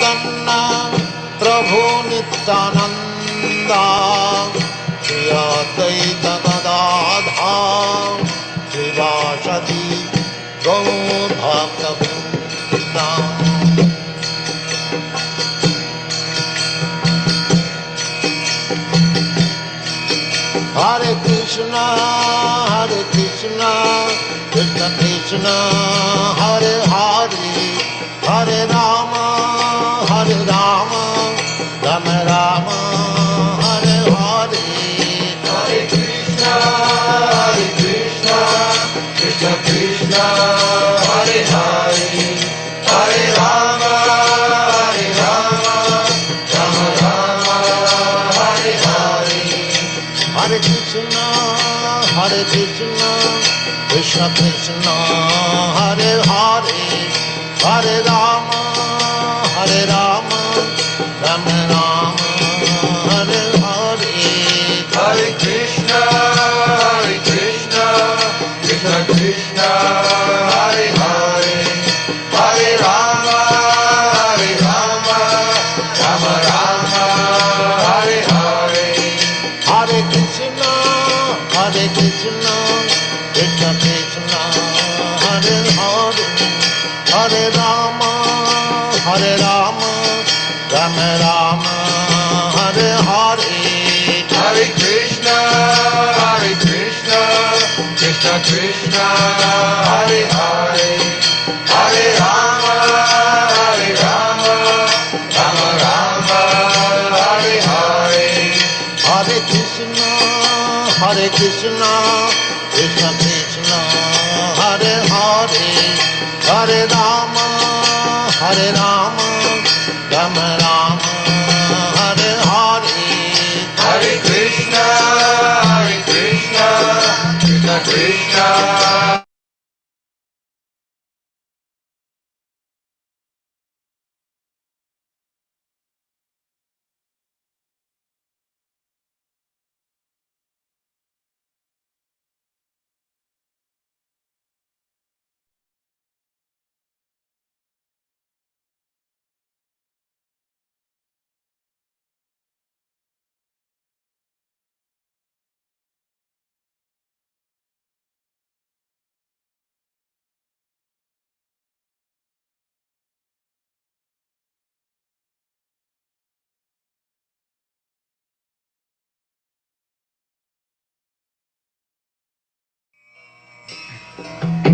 Chaitanya Prabhu Nityananda Shri Advaita Gadadhar Srivasadi Gaur Bhakta Vrinda. Hare Krishna, Krishna Krishna, Hare Hare, Hare Rama, Rama Rama, Hare Hare. Hare Krishna, Krishna Krishna, Hare Hare, Hare Rama, Rama Rama, Hare Hare. Hare Krishna, Krishna Krishna, Hare Hare, Hare Rama, Rama Rama, Hare Hare. Hare Krishna, Krishna Krishna, Hare Hare, Hare Rama, Rama Rama, Hare Hare. Hare Krishna, Krishna Krishna, Hare Hare, Hare Rama, Rama Rama, Hare Hare. Hare Krishna, Krishna Krishna, Hare Hare, Hare Rama, Rama Rama, Hare Hare. Hare Krishna, Krishna Krishna, Hare Hare, Hare Rama, Rama Rama, Hare Hare. Hare Krishna, Krishna Krishna.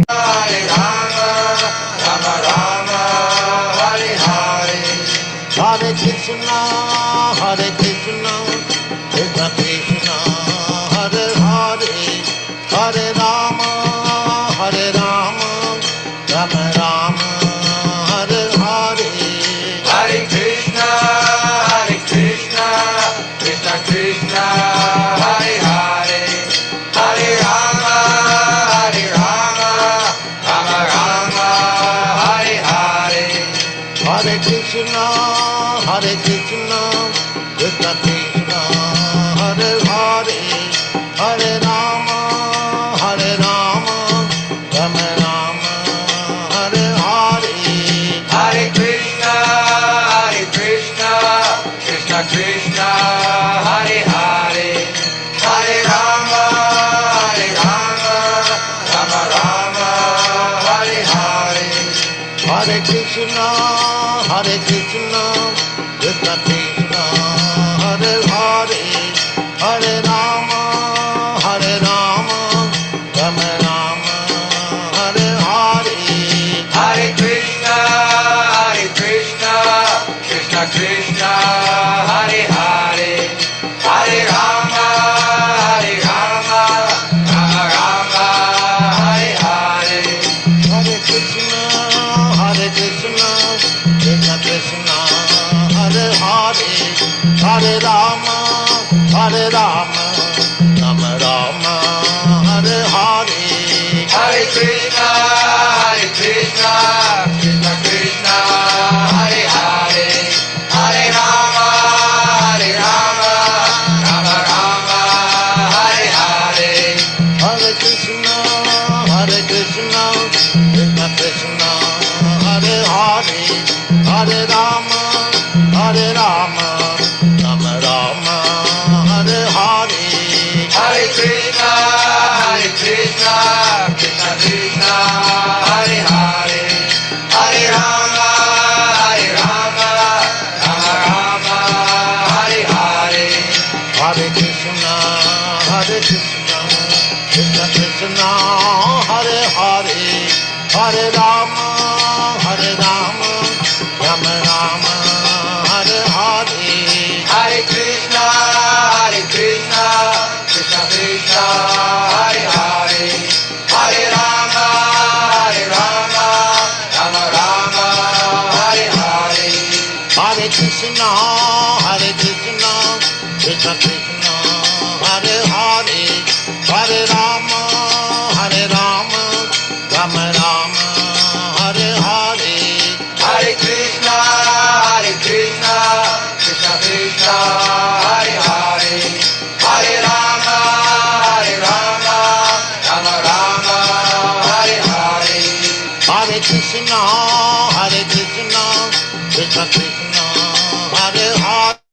Hare Rama, Rama Rama, Hare Hare. Hare Krishna, Krishna Krishna, Hare Hare, Hare Rama, Rama Rama, Hare Hare. Hare Krishna, Krishna Krishna, Hare Hare, Hare Rama, Rama Rama, Hare Hare. Hare Krishna, Krishna Krishna, Hare Hare, Hare Rama, Rama Rama, Hare Hare. Hare Krishna, Krishna Krishna, Hare Hare, Hare Rama, Rama Rama, Hare Hare. Hare Krishna, Krishna Krishna, Hare Hare, Hare Rama, Rama Rama, Hare Hare. Hare Krishna, Krishna Krishna, Hare Hare, Hare Rama, Rama Rama, Hare Hare. Hare Krishna, Krishna Krishna, Hare Hare, Hare Rama, Rama Rama, Hare Hare. Hare Krishna, Krishna Krishna, Hare Hare, Hare Rama, Rama Rama, Hare Hare. Hare Krishna, Krishna Krishna, Hare Hare, Hare Rama, Hare Krishna, Krishna Krishna, Hare Hare, Hare Rama, Hare Rama, Rama Rama, Hare Hare. Hare Krishna, Krishna Krishna, Hare Hare, Hare Rama, Rama Rama, Hare Hare. Hare Krishna, Krishna Krishna, Hare Hare, Hare Rama, Rama Rama, Hare Hare. Hare Krishna, Krishna Krishna, Hare Hare, Hare Rama, Rama Rama, Hare Hare. Hare Krishna, Krishna Krishna, Hare Hare.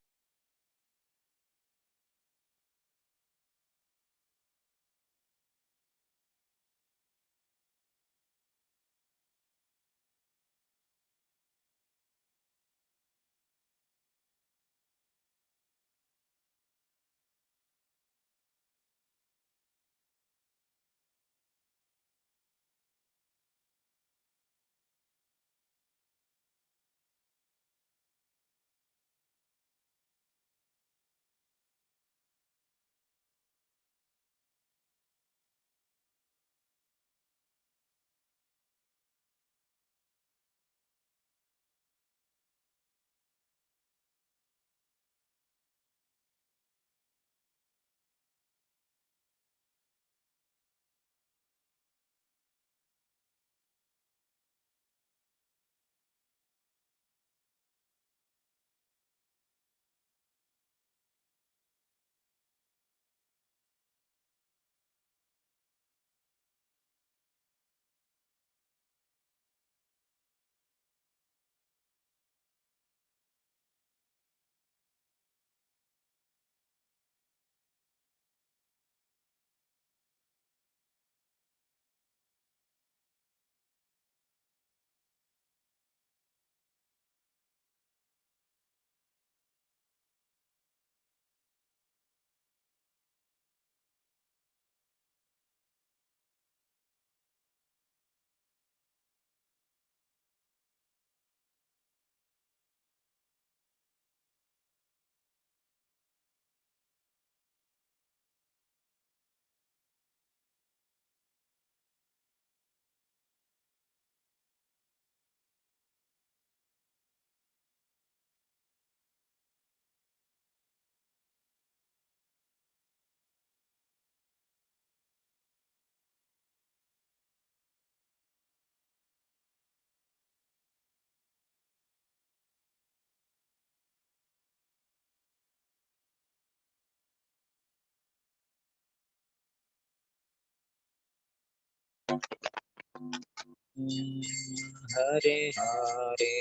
Hare Hare,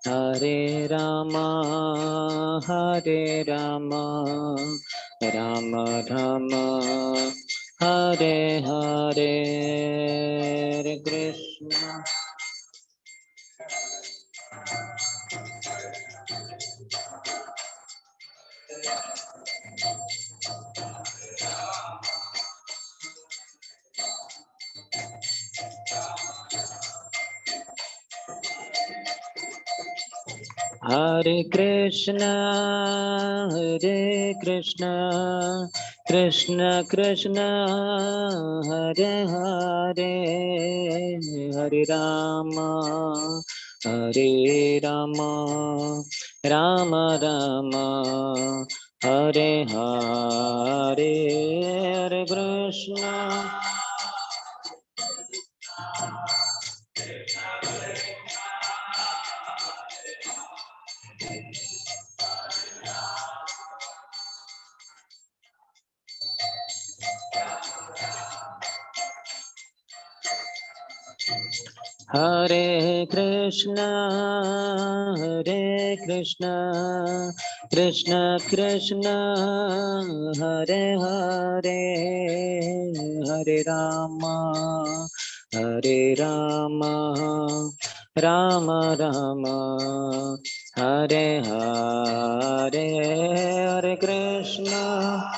Hare Rama, Hare Rama, Rama Rama, Hare Hare, Hare Krishna. Hare Krishna, Krishna Krishna, Hare Hare, Hare Rama, Rama Rama, Hare Hare, Hare Krishna. Hare Krishna, Krishna Krishna, Hare Hare, Hare Rama, Rama Rama, Hare Hare, Hare Krishna.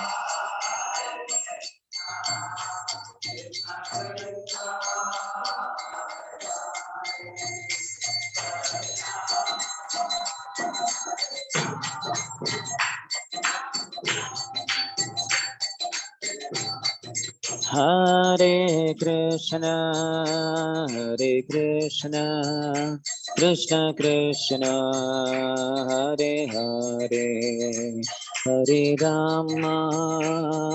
Hare Krishna, Hare Krishna, Krishna Krishna, Hare Hare, Hare Rama,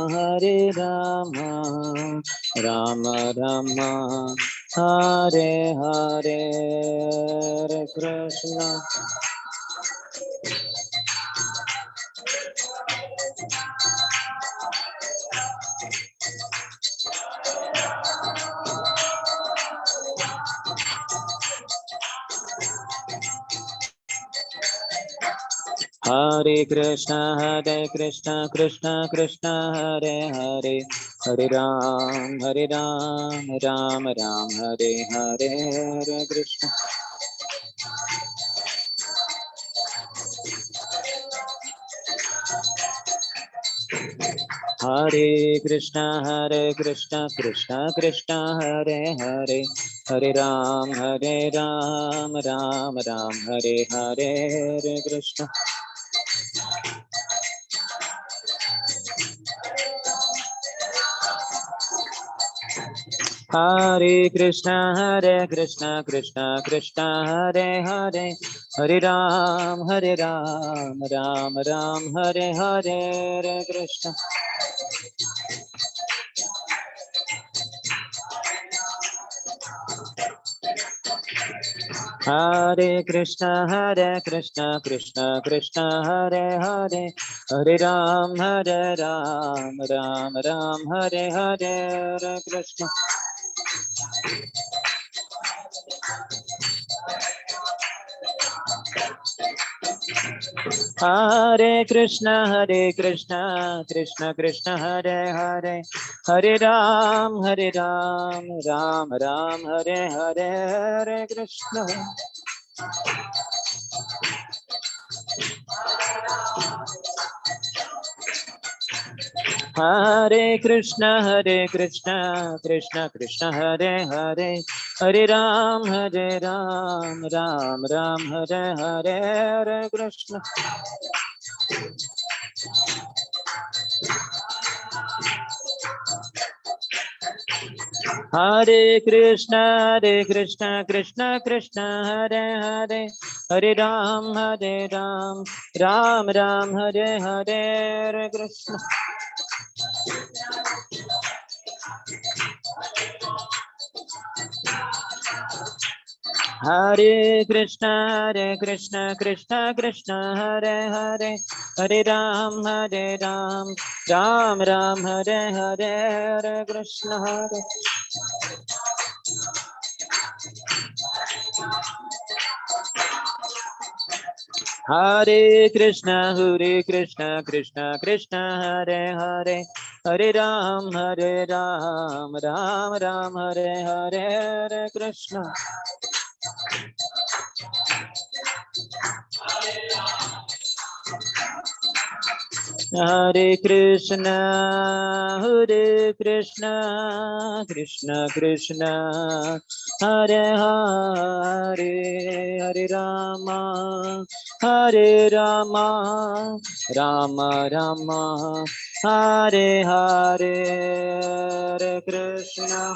Hare Rama, Rama Rama, Hare Hare, Hare Krishna. Hare Krishna, Krishna Krishna, Hare Hare, Hare Ram, Ram Ram, Hare Hare, Hare Krishna. Hare Krishna, Krishna Krishna, Hare Hare, Hare Ram, Ram Ram, Hare Hare, Hare Krishna. Hare Krishna, Krishna Krishna, Hare Hare, Hare Ram, Ram Ram, Hare Hare, Hare Krishna. Hare Krishna, Krishna Krishna, Hare Hare, Hare Ram, Ram Ram, Hare Hare, Hare Krishna. Hare Krishna, Krishna Krishna, Hare Hare, Hare Ram, Ram Ram, Hare Hare, Hare Krishna. Hare Krishna, Krishna Krishna, Hare Hare, Hare Ram, Ram Ram, Hare Hare, Hare Krishna. Hare Krishna, Krishna Krishna, Hare Hare, Hare Ram, Ram Ram, Hare Hare, Hare Krishna. Hare Krishna, Krishna Krishna, Hare Hare, Hare Ram, Ram Ram, Hare Hare, Hare Krishna. Hare Hare Krishna, Krishna Krishna, Hare Hare, Hare Ram, Ram Ram, Hare Hare, Hare Krishna. Hare Krishna, Krishna Krishna, Hare Hare, Hare Rama, Rama Rama, Hare Hare, Hare Krishna.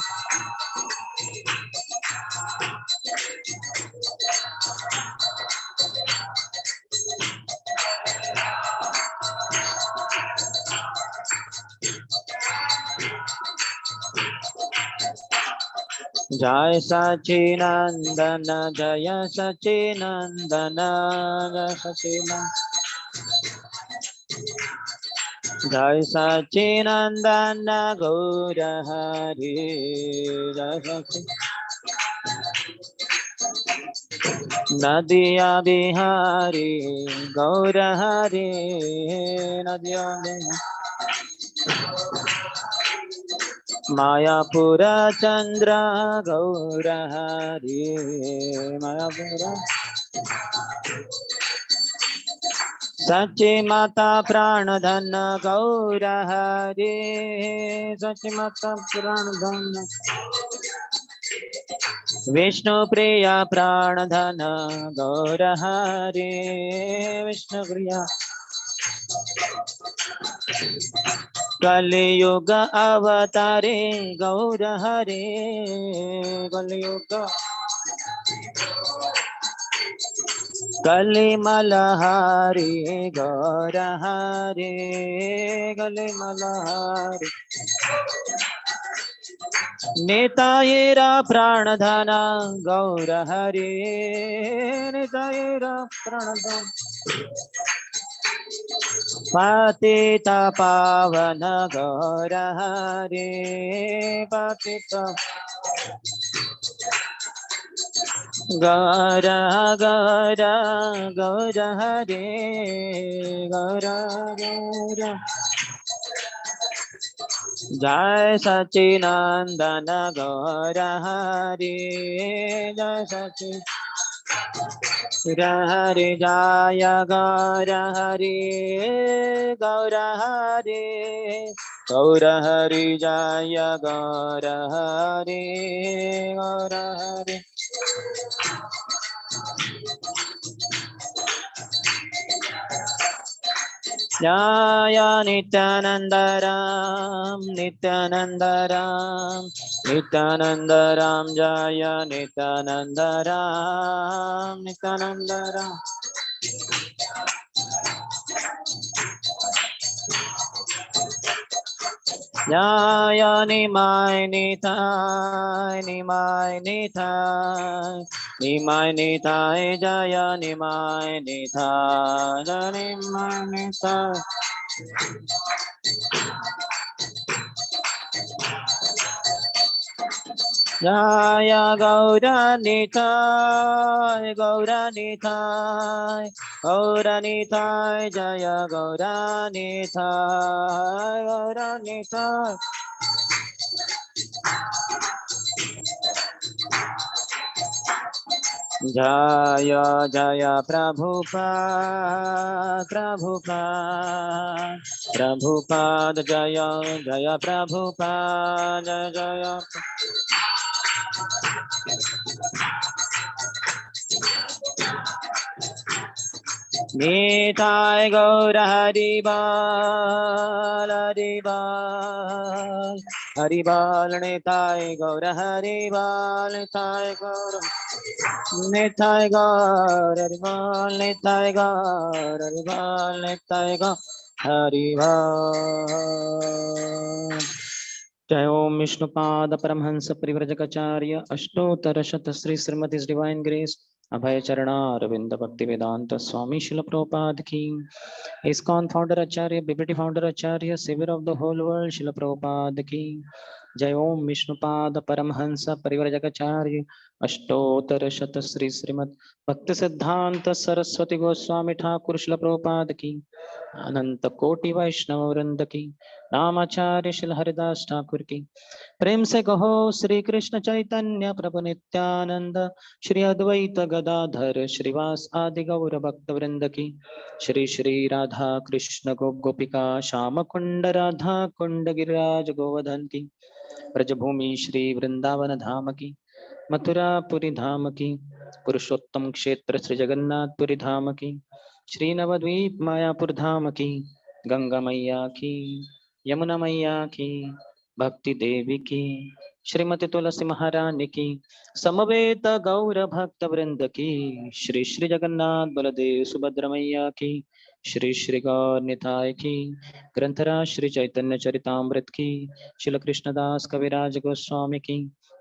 Jai Sachinandana, Jaya Sachinandana, Jai Sachinandana. Jai Sachinandana, Gaura Hari, Jai Sachinandana. Nadia Bihari, Gaura Hari, Nadia Bihari. Mayapura Chandra, Gaura Hari, Mayapura. Sachi Mata Pranadhana, Gaura Hari, Sachi Mata Pranadhana. Vishnu Priya Pranadhana, Gaura Hari, Vishnu Priya. कलियुग अवतारे गौर हरे कलियुग कलिमलहारी गौर हरे कलिमलहारी नेतायेरा प्राणधन गौर हरे नेतायेरा प्राणधन पतित पावन गौर हरे पतित गौर गौर गौर हरे गौर गौर जय सच्चिदानंद गौर हरे जय सच्चिदानंद हरे जय गौर हरे गौर हरे गौर हरि जय गौर हरे गौर हरे जय नित्यानंद राम नित्यानंद राम नित्यानंद राम जय नित्यानंद राम नित्यानंद राम जय निमाय निताय निमाय निताय निमाय निताय जय निमाय निताय जय निमाय निताय जय गौरानिताय गौरानिताय गौरानिताय जय गौरानिताय गौरानिताय जय जय प्रभुपाद प्रभुपाद प्रभुपाद जय जय प्रभुपाद जय जय निताय गौर हरिबाल हरिबाल हरिबाल निताय गौर हरिबाल निताय गौर निताय गौर हरिबाल निताय गौर हरिबाल निताय गौर हरिबाल। जय ओम विष्णुपाद परमहंस परिव्रजकाचार्य अष्टोत्तर शत श्री श्रीमती डिवाइन ग्रेस अभय चरणारविंद भक्ति वेदांत स्वामी शिल प्रभुपाद की इस्कॉन फाउंडर आचार्य बीबीटी फाउंडर आचार्य saviour of the whole world Srila Prabhupada की जय ओम विष्णुपाद परमहंस परिव्रजकाचार्य अष्टोत्तर शत श्री श्रीमद भक्ति सिद्धांत सरस्वती गोस्वामी ठाकुर शिल प्रभुपाद की अनंत कोटि वैष्णव वृंद की रामाचार्य शिल हरिदास ठाकुर की प्रेम से कहो श्री कृष्ण चैतन्य प्रभु नित्यानंद श्री अद्वैत गदाधर श्रीवास आदि गौर भक्त वृंद की श्री श्री राधा कृष्ण गोपिका श्याम कुंड राधा कुंड गिरिराज गोवर्धन की ब्रजभूमि श्री वृंदावन धाम की मथुरापुरी धाम की पुरुषोत्तम क्षेत्र श्री जगन्नाथपुरी धाम की श्री नवद्वीप मायापुर धाम की गंगा मैया की यमुना मैया की भक्ति देवी की श्रीमती तुलसी महारानी की समवेत गौर भक्त वृंद की श्री श्री जगन्नाथ बलदेव सुभद्र मैया की श्री श्री गौर निताय की ग्रंथराज श्री चैतन्य चरितामृत की श्रील कृष्णदास कविराज गोस्वामी की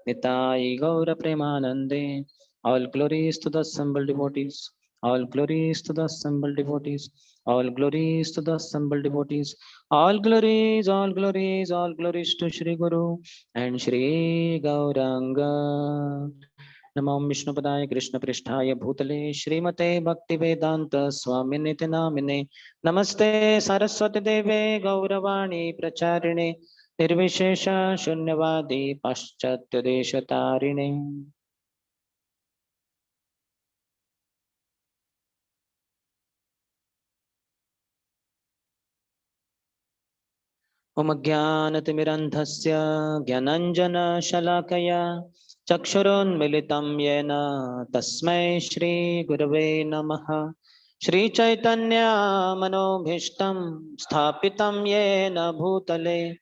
निताय गौर प्रेमानंदे। All glories to the assembled devotees. All glories to the assembled devotees. All glories to the assembled devotees. All glories, all glories, all glories to Shri Guru and Shri Gauranga. नमो विष्णुपदाय कृष्णपृष्ठाय भूतले श्रीमते भक्तिवेदांत स्वामी नित्य नामिने नमस्ते सरस्वती देवे गौरवाणी प्रचारिणे निर्विशेष शून्यवादी पाश्चात्य देश तारिणे। ओम ज्ञानतिमिरन्धस्य ज्ञानाञ्जनशलाकया चक्षुरुन्मिलितं येन तस्मै श्रीगुरवे नमः। Shri Chaitanya Manobhishtam Sthapitam Yena Bhutale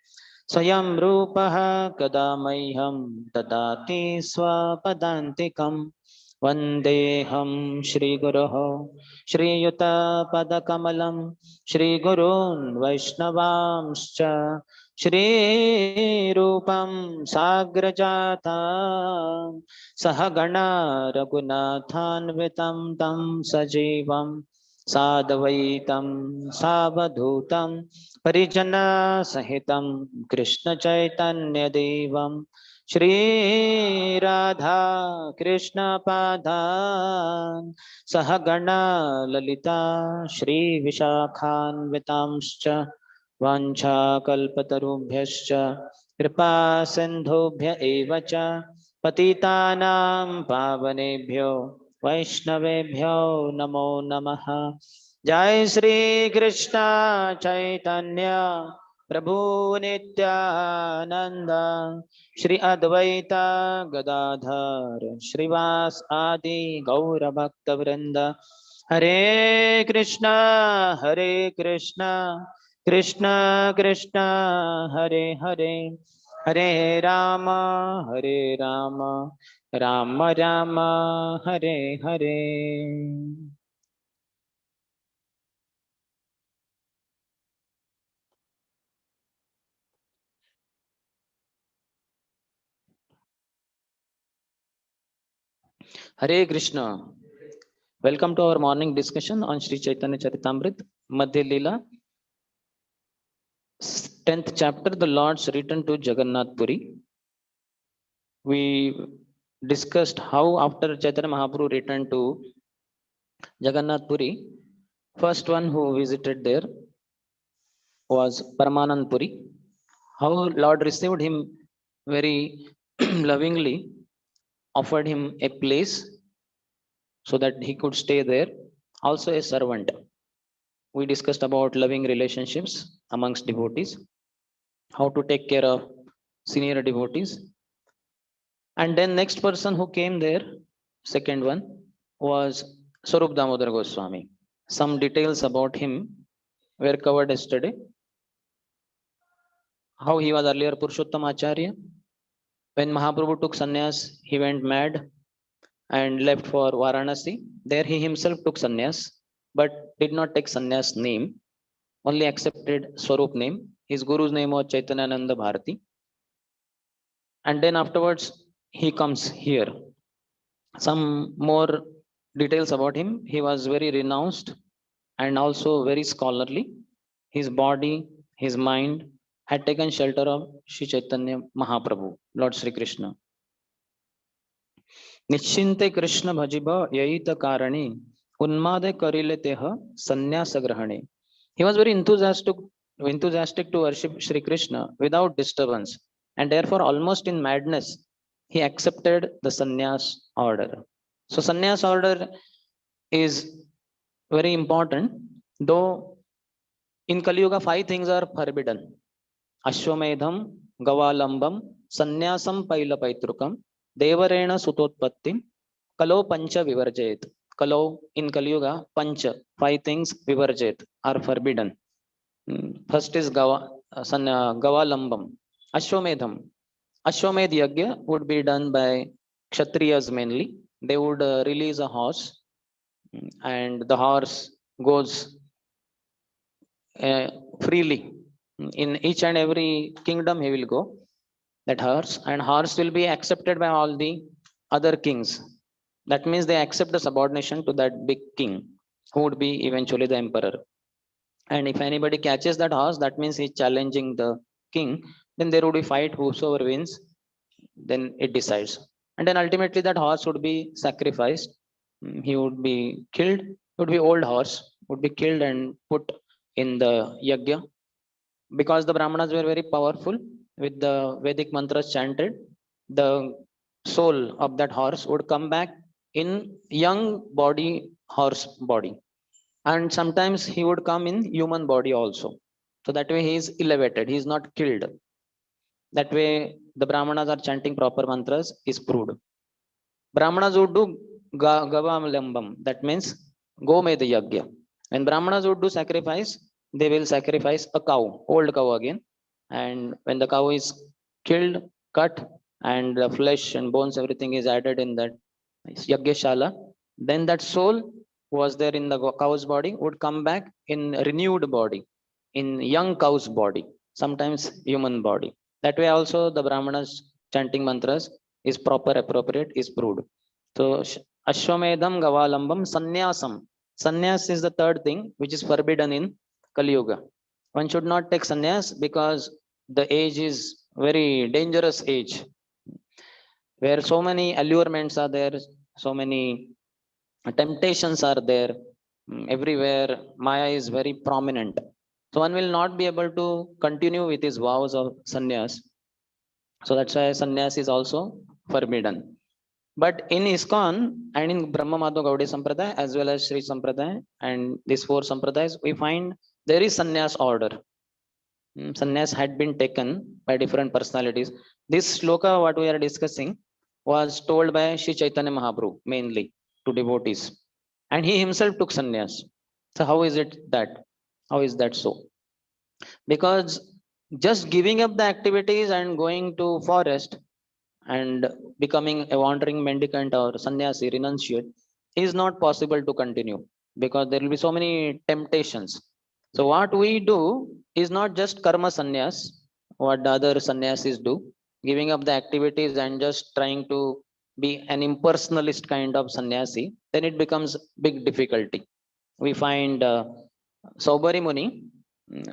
Swayam Rupaha Kada Mahyam Dadati Swapadantikam Vandeham Shri Guruho Shri Yuta Padakamalam Shri Gurun Vaishnavamscha Shri Rupam Sagrajata Sahagana Raghunathanvitam Tam Sajivam Sadvaitam Savadhutam Parijana Sahitam Krishna Chaitanya Devam Shri Radha Krishna Padhan Sahagana Lalita Shri Vishakhanvitamscha Vancha Kalpatarubhyascha Kripa Sindhubhya Evacha पतितानां पावनेभ्यो वैष्णवेभ्यो नमो नमः जय श्री कृष्ण चैतन्य प्रभु नित्यानंद श्री अद्वैत गदाधर श्रीवास आदि गौर भक्त वृंद हरे कृष्णा कृष्ण कृष्ण हरे हरे हरे राम राम राम हरे हरे हरे Krishna welcome to our morning discussion on Shri Chaitanya Charitamrita Madhya Lila 10th chapter the Lord's return to Jagannath Puri. We discussed how after Chaitanya Mahaprabhu returned to Jagannath Puri, first one who visited there was Paramanand Puri. How Lord received him very lovingly, offered him a place so that he could stay there, also a servant. We discussed about loving relationships amongst devotees, how to take care of senior devotees. And then next person who came there, second one, was Swarup Damodar Goswami. Some details about him were covered yesterday. How he was earlier Purushottam Acharya. When Mahaprabhu took sannyas, he went mad and left for Varanasi. There he himself took sannyas, but did not take sannyas name, only accepted Swarup name. His guru's name was Chaitanyananda Bharati. And then afterwards, he comes here. Some more details about him. He was very renounced and also very scholarly. His body, his mind had taken shelter of Sri Chaitanya Mahaprabhu, Lord Sri Krishna. निश्चिंते कृष्ण भजिब ययित कारणे उन्मादे करिले Teh संन्यास ग्रहणे. He was very enthusiastic to worship Sri Krishna without disturbance, and therefore almost in madness he accepted the sannyas order. So sannyas order is very important, though in Kali Yuga 5 things are forbidden: Ashwamedham, Gavalambam, Sannyasam Pailapaitrukam, Devarena Sutotpattim, Kalo Pancha Vivarjayet. Kalo in Kali Yuga, Pancha, 5 things Vivarjayet are forbidden. First is Gavalambam, Ashwamedham. Ashwamedh Yagya would be done by Kshatriyas mainly. They would release a horse, and the horse goes freely. In each and every kingdom he will go, that horse, and horse will be accepted by all the other kings. That means they accept the subordination to that big king, who would be eventually the emperor. And if anybody catches that horse, that means he's challenging the king. Then there would be fight, whosoever wins, then it decides. And then ultimately that horse would be sacrificed. He would be killed. It would be old horse, would be killed and put in the yagya. Because the Brahmanas were very powerful, with the Vedic mantras chanted, the soul of that horse would come back in young body, horse body. And sometimes he would come in human body also. So that way he is elevated, he is not killed. That way the Brahmanas are chanting proper mantras is proved. Brahmanas would do Gavamalambam. That means Gomeda Yagya. When Brahmanas would do sacrifice, they will sacrifice a cow, old cow again. And when the cow is killed, cut, and the flesh and bones, everything is added in that Yagyashala, then that soul who was there in the cow's body would come back in renewed body, in young cow's body, sometimes human body. That way also the Brahmanas chanting mantras is proper, appropriate, is proved. So Ashwamedham Gavalambam Sannyasam. Sannyas is the third thing which is forbidden in Kali Yuga. One should not take sannyas because the age is very dangerous age where so many allurements are there, so many temptations are there. Everywhere Maya is very prominent. So one will not be able to continue with his vows of sannyas. So that's why sannyas is also forbidden. But in ISKCON and in Brahma Madhva Gaudiya Sampradaya as well as Sri Sampradaya and these four Sampradayas, we find there is sannyas order. Sannyas had been taken by different personalities. This sloka, what we are discussing, was told by Sri Chaitanya Mahaprabhu mainly to devotees. And he himself took sannyas. So how is it that? How is that so? Because just giving up the activities and going to forest and becoming a wandering mendicant or sannyasi, renunciate, is not possible to continue because there will be so many temptations. So what we do is not just karma sannyas, what the other sannyasis do, giving up the activities and just trying to be an impersonalist kind of sannyasi, then it becomes big difficulty. We find Saubari Muni,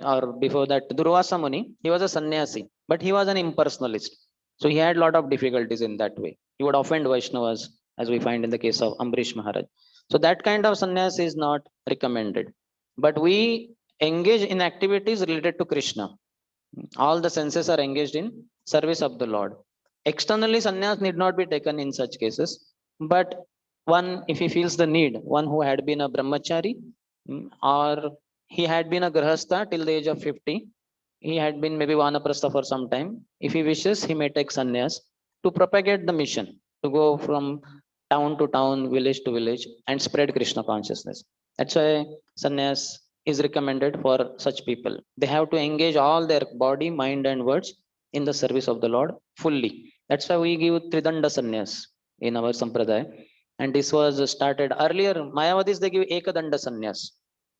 or before that Durvasa Muni, he was a sannyasi, but he was an impersonalist. So he had a lot of difficulties in that way. He would offend Vaishnavas, as we find in the case of Ambrish Maharaj. So that kind of sannyas is not recommended. But we engage in activities related to Krishna. All the senses are engaged in service of the Lord. Externally, sannyas need not be taken in such cases. But one, if he feels the need, one who had been a brahmachari, or he had been a grahastha till the age of 50, he had been maybe vanaprastha for some time. If he wishes, he may take sannyas to propagate the mission, to go from town to town, village to village, and spread Krishna consciousness. That's why sannyas is recommended for such people. They have to engage all their body, mind, and words in the service of the Lord fully. That's why we give Tridanda sannyas in our sampradaya. And this was started earlier. Mayavadis, they give Ekadanda sannyas.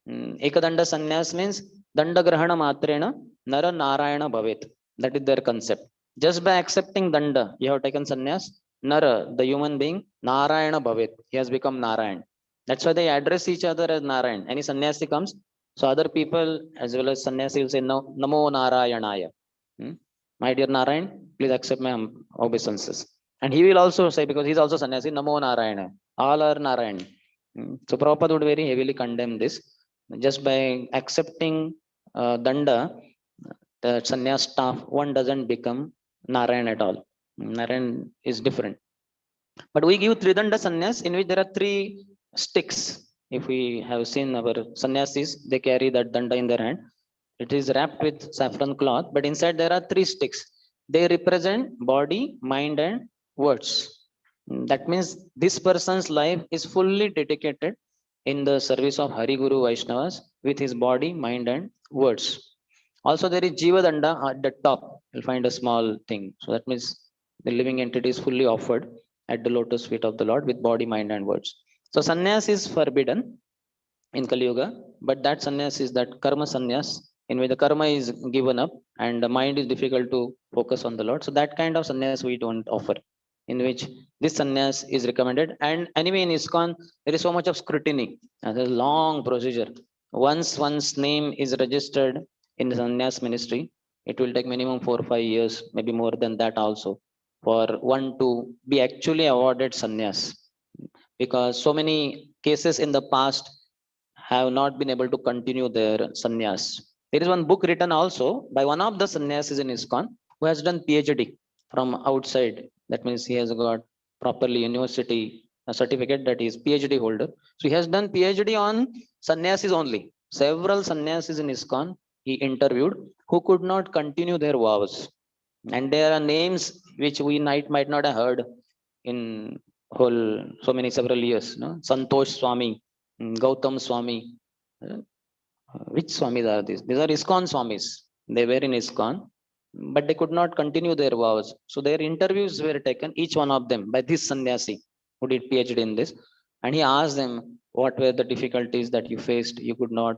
Ekadanda sannyas means Danda Grahana Matrena Nara Narayana Bhavet. That is their concept. Just by accepting Danda, you have taken sannyas. Nara, the human being, Narayana Bhavet. He has become Narayan. That's why they address each other as Narayan. Any sannyasi comes, so other people as well as sannyasi will say, no, Namo Narayanaya. My dear Narayan, please accept my obeisances. And he will also say, because he's also sannyasi, Namo Narayana. All are Narayan. So Prabhupada would very heavily condemn this. Just by accepting Danda, the sannyas staff, one doesn't become Narayan at all. Narayan is different. But we give Tridanda sannyas in which there are three sticks. If we have seen our sannyasis, they carry that danda in their hand. It is wrapped with saffron cloth, but inside there are three sticks. They represent body, mind, and words. That means this person's life is fully dedicated in the service of Hari Guru Vaishnavas with his body, mind, and words. Also, there is Jiva Danda at the top. You'll find a small thing. So that means the living entity is fully offered at the lotus feet of the Lord with body, mind, and words. So sannyas is forbidden in Kali Yuga, but that sannyas is that karma sannyas in which the karma is given up and the mind is difficult to focus on the Lord. So that kind of sannyas we don't offer, in which this sannyas is recommended. And anyway, in ISKCON, there is so much of scrutiny. There's a long procedure. Once one's name is registered in the sannyas ministry, it will take minimum 4 or 5 years, maybe more than that also, for one to be actually awarded sannyas. Because so many cases in the past have not been able to continue their sannyas. There is one book written also by one of the sannyasis in ISKCON who has done PhD from outside. That means he has got properly university certificate that he is PhD holder. So he has done PhD on sannyasis only. Several sannyasis in ISKCON he interviewed who could not continue their vows. And there are names which we might not have heard in whole so many several years. No? Santosh Swami, Gautam Swami. Uh, which Swamis are these? These are ISKCON Swamis. They were in ISKCON, but they could not continue their vows. So their interviews were taken, each one of them, by this sannyasi who did PhD in this. And he asked them, what were the difficulties that you faced? You could not,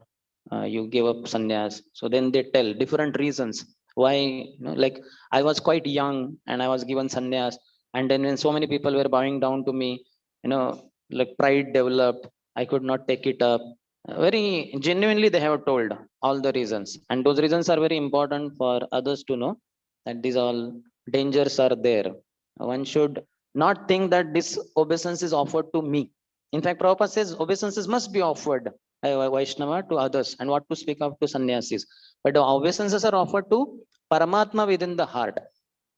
you gave up sannyas. So then they tell different reasons why, like I was quite young and I was given sannyas. And then when so many people were bowing down to me, like pride developed. I could not take it up. Very genuinely, they have told all the reasons. And those reasons are very important for others to know that these all dangers are there. One should not think that this obeisance is offered to me. In fact, Prabhupada says obeisances must be offered by Vaishnava to others, and what to speak of to sannyasis. But the obeisances are offered to Paramatma within the heart.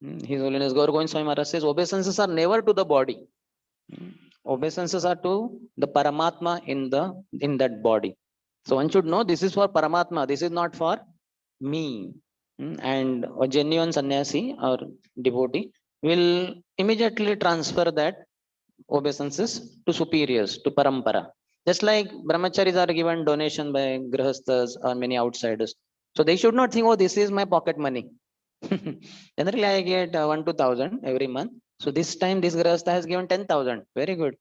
His Holiness Gaur Govind Swami Maharaj says obeisances are never to the body. Obeisances are to the Paramatma in that body. So one should know this is for Paramatma, this is not for me. And a genuine sannyasi or devotee will immediately transfer that obeisances to superiors, to parampara. Just like brahmacharis are given donation by grihasthas or many outsiders. So they should not think, oh, this is my pocket money. Generally, I get 1 2,000 every month. So this time, this grihastha has given 10,000. Very good.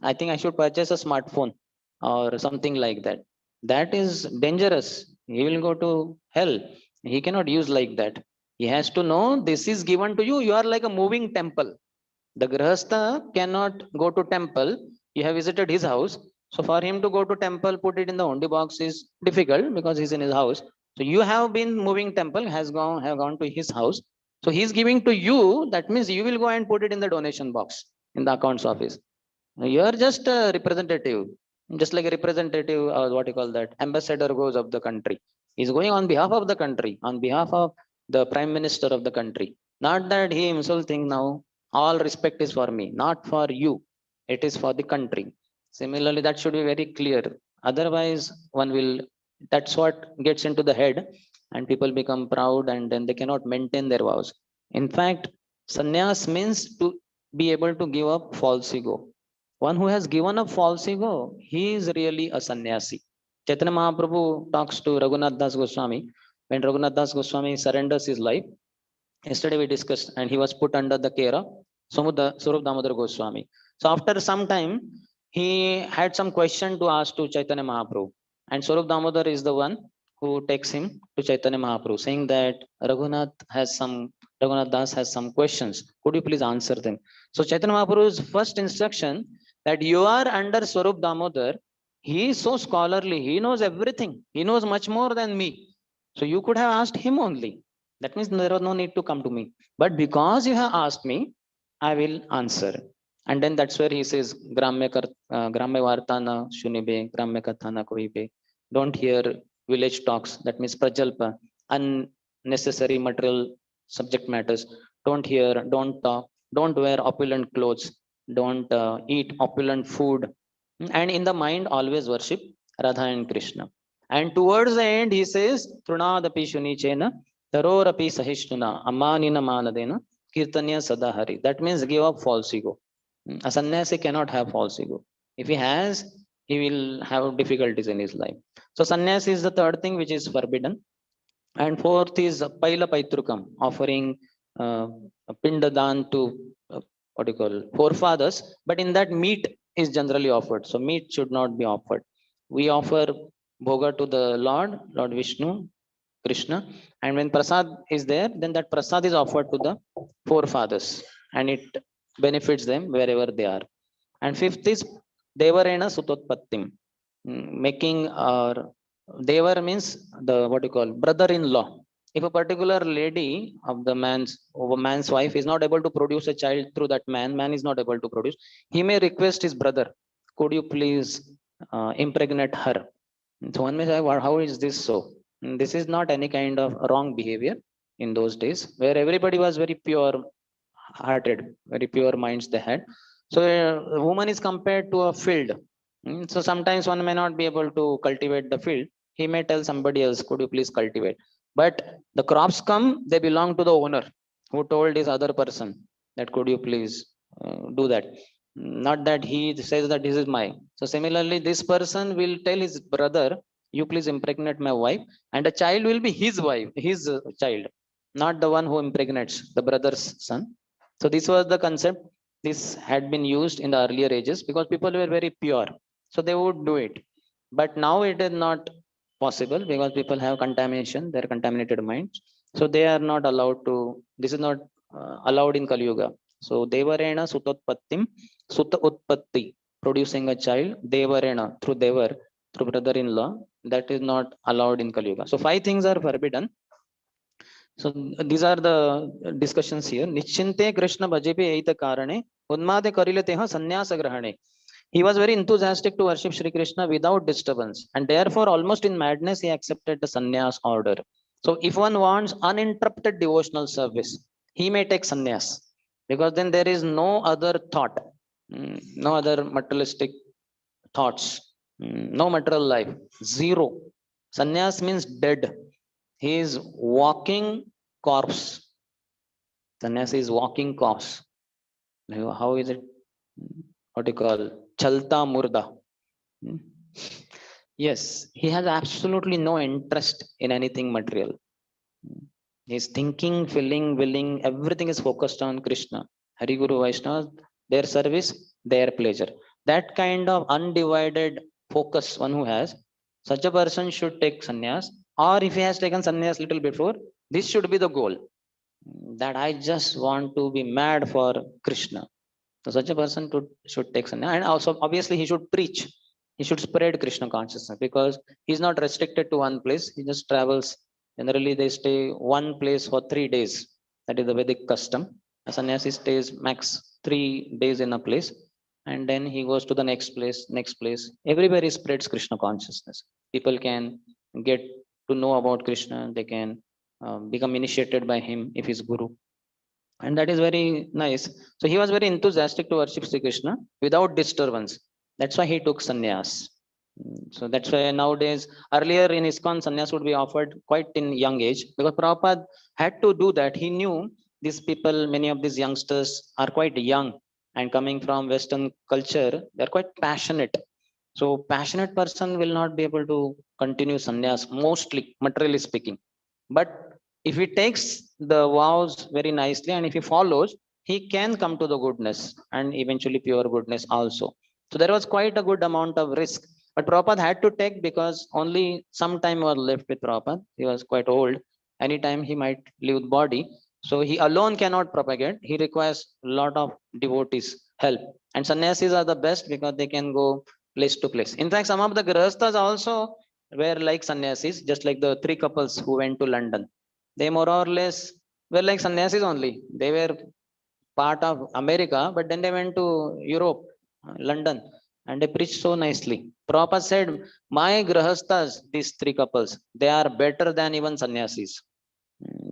I think I should purchase a smartphone or something like that. That is dangerous. He will go to hell. He cannot use like that. He has to know this is given to you. You are like a moving temple. The grihastha cannot go to temple. You have visited his house. So for him to go to temple, put it in the ondi box is difficult because he's in his house. So you have been moving temple, have gone to his house. So he's giving to you. That means you will go and put it in the donation box in the accounts office. You are just a representative, just like a representative, what you call that, ambassador goes of the country. He's going on behalf of the country, on behalf of the prime minister of the country. Not that he himself think now all respect is for me, not for you. It is for the country. Similarly, that should be very clear. Otherwise, one will. That's what gets into the head, and people become proud, and then they cannot maintain their vows. In fact, sannyas means to be able to give up false ego. One who has given up false ego, he is really a sannyasi. Chaitanya Mahaprabhu talks to Raghunath Das Goswami. When Raghunath Das Goswami surrenders his life, yesterday we discussed, and he was put under the care of Swarup Damodar Goswami. So after some time, he had some question to ask to Chaitanya Mahaprabhu. And Swarup Damodar is the one who takes him to Chaitanya Mahaprabhu, saying that Raghunath Das has some questions. Could you please answer them? So Chaitanya Mahaprabhu's first instruction that you are under Swarup Damodar. He is so scholarly. He knows everything. He knows much more than me. So you could have asked him only. That means there was no need to come to me. But because you have asked me, I will answer. And then that's where he says, Gramya Vartana Shunibe, Gramya Kathana Koibe. Don't hear village talks. That means Prajalpa, unnecessary material subject matters. Don't hear, don't talk, don't wear opulent clothes, don't eat opulent food. And in the mind, always worship Radha and Krishna. And towards the end, he says, Trunadapi Shunichena, Tarorapi Sahishtuna, Amanina Manadena, Kirtanya Sadahari. That means give up false ego. A sannyasi cannot have false ego. If he has, he will have difficulties in his life. So sannyasi is the third thing which is forbidden. And fourth is Paila Paitrukam, offering a Pindadan to what do you call forefathers. But in that, meat is generally offered. So meat should not be offered. We offer bhoga to the Lord Vishnu, Krishna. And when prasad is there, then that prasad is offered to the forefathers. And it benefits them wherever they are. And fifth is Devarena Sutotpattim, making our Devar means the what you call brother-in-law. If a particular lady of a man's wife is not able to produce a child through that man is not able to produce, he may request his brother, could you please impregnate her? So one may say, well, how is this so? This is not any kind of wrong behavior in those days, where everybody was very pure hearted, very pure minds they had. So a woman is compared to a field. So sometimes one may not be able to cultivate the field. He may tell somebody else, could you please cultivate? But the crops come, they belong to the owner who told his other person that could you please do that. Not that he says that this is my. So similarly, this person will tell his brother, you please impregnate my wife, and the child will be his wife, his child, not the one who impregnates the brother's son. So this was the concept. This had been used in the earlier ages because people were very pure, so they would do it. But now it is not possible because people have contamination, their contaminated minds, so they are not allowed to. This is not allowed in Kali Yuga. So devarena sutotpattim, Sutta Utpatti, producing a child, Devarena, through Devar, through brother-in-law, that is not allowed in Kali Yuga. So five things are forbidden. So these are the discussions here. Nichinte Krishna Bhajepe Eita Karane, Unmade Karilateha Sannyasa Grahane. He was very enthusiastic to worship Sri Krishna without disturbance, and therefore, almost in madness, he accepted the sannyas order. So, if one wants uninterrupted devotional service, he may take sannyas because then there is no other thought, no other materialistic thoughts, no material life, zero. Sannyas means dead. He is walking corpse. Sannyas is walking corpse. How is it? What do you call? Chalta murda. Hmm. Yes, he has absolutely no interest in anything material. His thinking, feeling, willing, everything is focused on Krishna. Hari Guru Vaishnava, their service, their pleasure. That kind of undivided focus one who has, such a person should take sannyas, or if he has taken sannyas little before, this should be the goal. That I just want to be mad for Krishna. So such a person should take sannyas, and also obviously he should preach. He should spread Krishna consciousness because he's not restricted to one place. He just travels. Generally, they stay one place for 3 days. That is the Vedic custom. A sannyasi stays max 3 days in a place, and then he goes to the next place, next place. Everywhere he spreads Krishna consciousness. People can get to know about Krishna. They can become initiated by him if he's guru, and that is very nice. So he was very enthusiastic to worship Sri Krishna without disturbance. That's why he took sannyas. So that's why nowadays, earlier in ISKCON, sannyas would be offered quite in young age because Prabhupada had to do that. He knew these people, many of these youngsters are quite young and coming from Western culture, they're quite passionate. So passionate person will not be able to continue sannyas, mostly materially speaking. But if he takes the vows very nicely and if he follows, he can come to the goodness and eventually pure goodness also. So there was quite a good amount of risk. But Prabhupada had to take because only some time was left with Prabhupada. He was quite old. Anytime he might leave the body. So he alone cannot propagate. He requires a lot of devotees' help. And sannyasis are the best because they can go place to place. In fact, some of the grahasthas also were like sannyasis, just like the three couples who went to London. They more or less were like sannyasis only. They were part of America, but then they went to Europe, London, and they preached so nicely. Prabhupada said, my grahasthas, these three couples, they are better than even sannyasis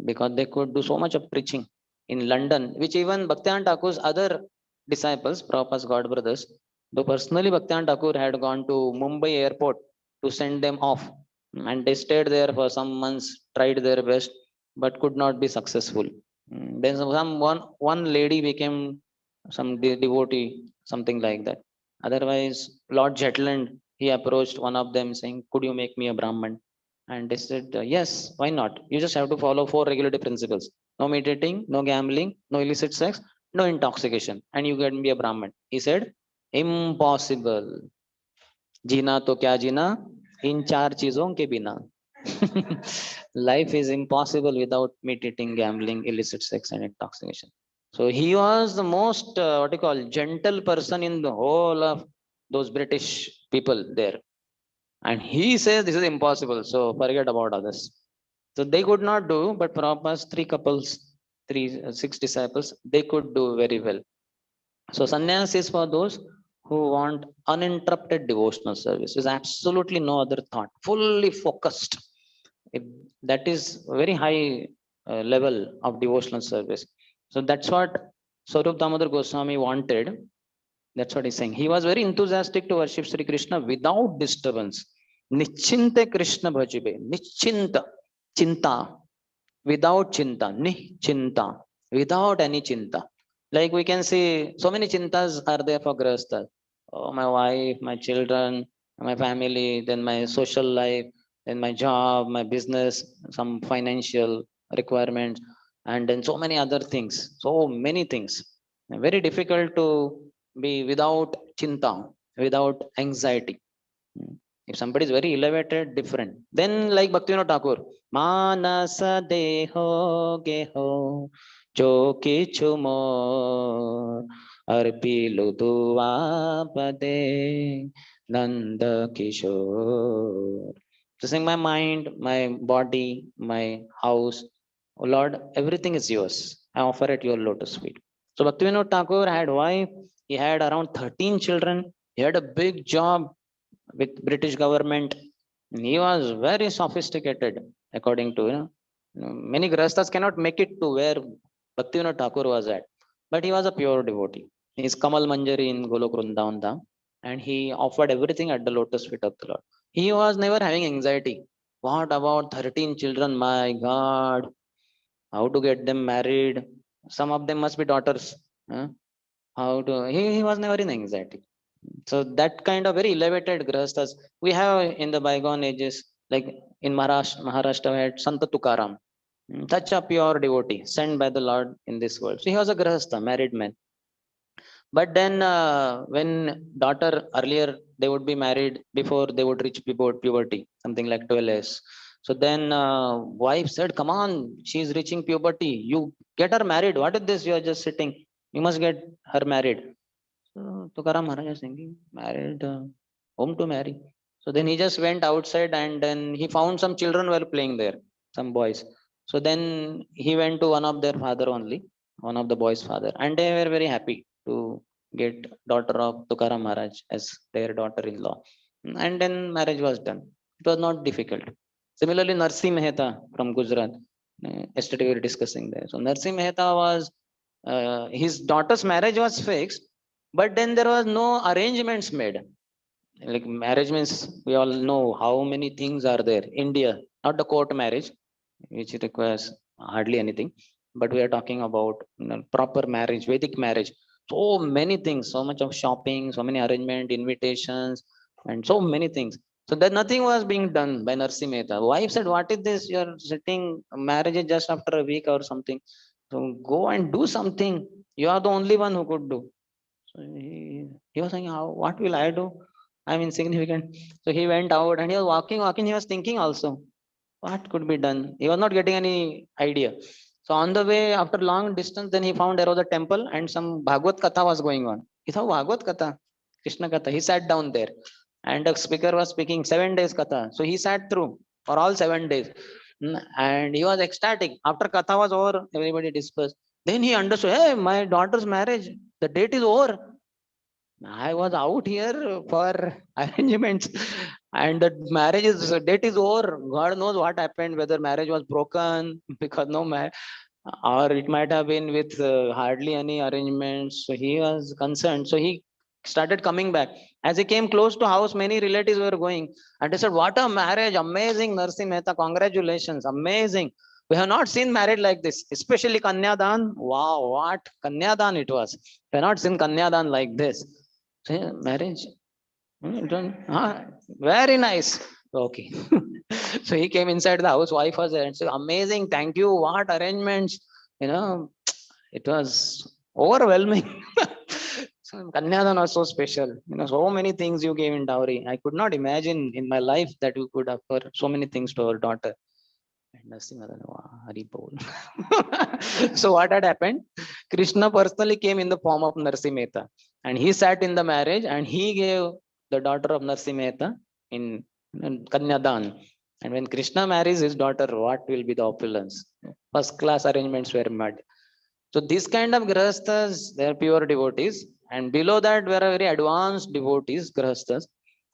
because they could do so much of preaching in London, which even Bhaktivinoda Thakur's other disciples, Prabhupada's god brothers, though personally Bhaktivinoda Thakur had gone to Mumbai airport to send them off, and they stayed there for some months, tried their best, but could not be successful. Then one lady became some devotee, something like that. Otherwise, Lord Jetland, he approached one of them saying, could you make me a Brahman? And they said, yes, why not? You just have to follow four regulative principles. No meditating, no gambling, no illicit sex, no intoxication, and you can be a Brahman. He said, impossible. जीना तो क्या जीना इन चार चीजों के बिना. Life is impossible without meat eating, gambling, illicit sex, and intoxication. So he was the most what you call gentle person in the whole of those British people there, and he says this is impossible. So forget about others. So they could not do, but Prabhupada's three couples, six disciples, they could do very well. So sannyas is for those who want uninterrupted devotional service. There's absolutely no other thought, fully focused. If that is very high level of devotional service. So that's what Swarup Damodar Goswami wanted. That's what he's saying. He was very enthusiastic to worship Sri Krishna without disturbance. Nichinte Krishna bhajibe. Nichinta. Chinta. Without chinta. Nichinta. Without any chinta. Like we can see so many chintas are there for grahastha. Oh, my wife, my children, my family, then my social life, then my job, my business, some financial requirements, and then so many other things. So many things. Very difficult to be without chinta, without anxiety. Hmm. If somebody is very elevated, different. Then like Bhaktivinoda Thakur, Manasa deho geho jo kichu more arpilu duva pade Nanda Kishore. So saying my mind, my body, my house, oh Lord, everything is yours. I offer at your lotus feet. So Bhaktivinoda Thakur had wife, he had around 13 children, he had a big job with British government. He was very sophisticated, according to many grahasthas cannot make it to where Bhaktivinoda Thakur was at, but he was a pure devotee. He is Kamal Manjari in Golok Vrindavan Dham, and he offered everything at the lotus feet of the Lord. He was never having anxiety. What about 13 children? My God, how to get them married? Some of them must be daughters. Huh? How to? He was never in anxiety. So that kind of very elevated grahasthas we have in the bygone ages, like in Maharashtra we had Santa Tukaram, such a pure devotee sent by the Lord in this world. So he was a grahastha, married man. But then when daughter earlier they would be married before they would reach puberty, something like 12 years. So then wife said, "Come on, she is reaching puberty. You get her married. What is this? You are just sitting. You must get her married." So Tukaram Maharaj is thinking, married, whom to marry? So then he just went outside and then he found some children were playing there, some boys. So then he went to one of their father only, one of the boys' father, and they were very happy to get daughter of Tukaram Maharaj as their daughter-in-law. And then marriage was done. It was not difficult. Similarly, Narsi Mehta from Gujarat, yesterday we were discussing there. So Narsi Mehta was, his daughter's marriage was fixed, but then there was no arrangements made. Like marriage means we all know how many things are there. India, not the court marriage, which requires hardly anything, but we are talking about proper marriage, Vedic marriage. So many things, so much of shopping, so many arrangement, invitations, and so many things. So that nothing was being done by Narsi Mehta. Wife said, "What is this? You're sitting, marriage is just after a week or something. So go and do something. You are the only one who could do." So he was saying, "How? What will I do? I'm insignificant." So he went out and he was walking. He was thinking also, what could be done? He was not getting any idea. So on the way, after long distance, then he found there was a temple and some Bhagavad Katha was going on. He thought, Bhagavad Katha, Krishna Katha. He sat down there and the speaker was speaking 7 days Katha. So he sat through for all 7 days. And he was ecstatic. After Katha was over, everybody dispersed. Then he understood, hey, my daughter's marriage, the date is over. I was out here for arrangements, and the marriage is date is over. God knows what happened, whether marriage was broken because no marriage, or it might have been with hardly any arrangements. So he was concerned. So he started coming back. As he came close to house, many relatives were going, and they said, "What a marriage! Amazing, Narsi Mehta! Congratulations! Amazing! We have not seen marriage like this, especially Kanyadan. Wow, what Kanyadan it was! We have not seen Kanyadan like this." Say, marriage. Very nice. Okay. So he came inside the house, wife was there and said, "Amazing, thank you. What arrangements? You know, it was overwhelming." So Kanyadan was so special. So many things you gave in dowry. I could not imagine in my life that you could offer so many things to our daughter. And Narasimha, wow, Hari Bol. So what had happened? Krishna personally came in the form of Narsi Mehta, and he sat in the marriage and he gave the daughter of Narsi Mehta in Kanyadan. And when Krishna marries his daughter, what will be the opulence? First class arrangements were made. So this kind of grahasthas, they are pure devotees, and below that were very advanced devotees, grahasthas,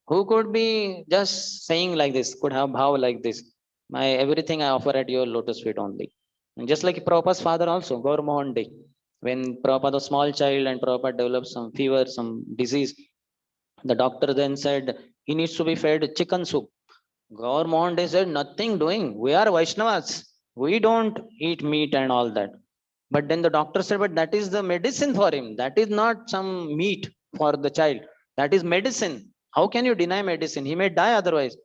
who could be just saying like this, could have bhav like this. My everything I offer at your lotus feet only. And just like Prabhupada's father also, Gaur Mohan Day, when Prabhupada was small child and Prabhupada developed some fever, some disease, the doctor then said he needs to be fed chicken soup. Gaur Mohan Day said, nothing doing. We are Vaishnavas. We don't eat meat and all that. But then the doctor said, but that is the medicine for him. That is not some meat for the child. That is medicine. How can you deny medicine? He may die otherwise.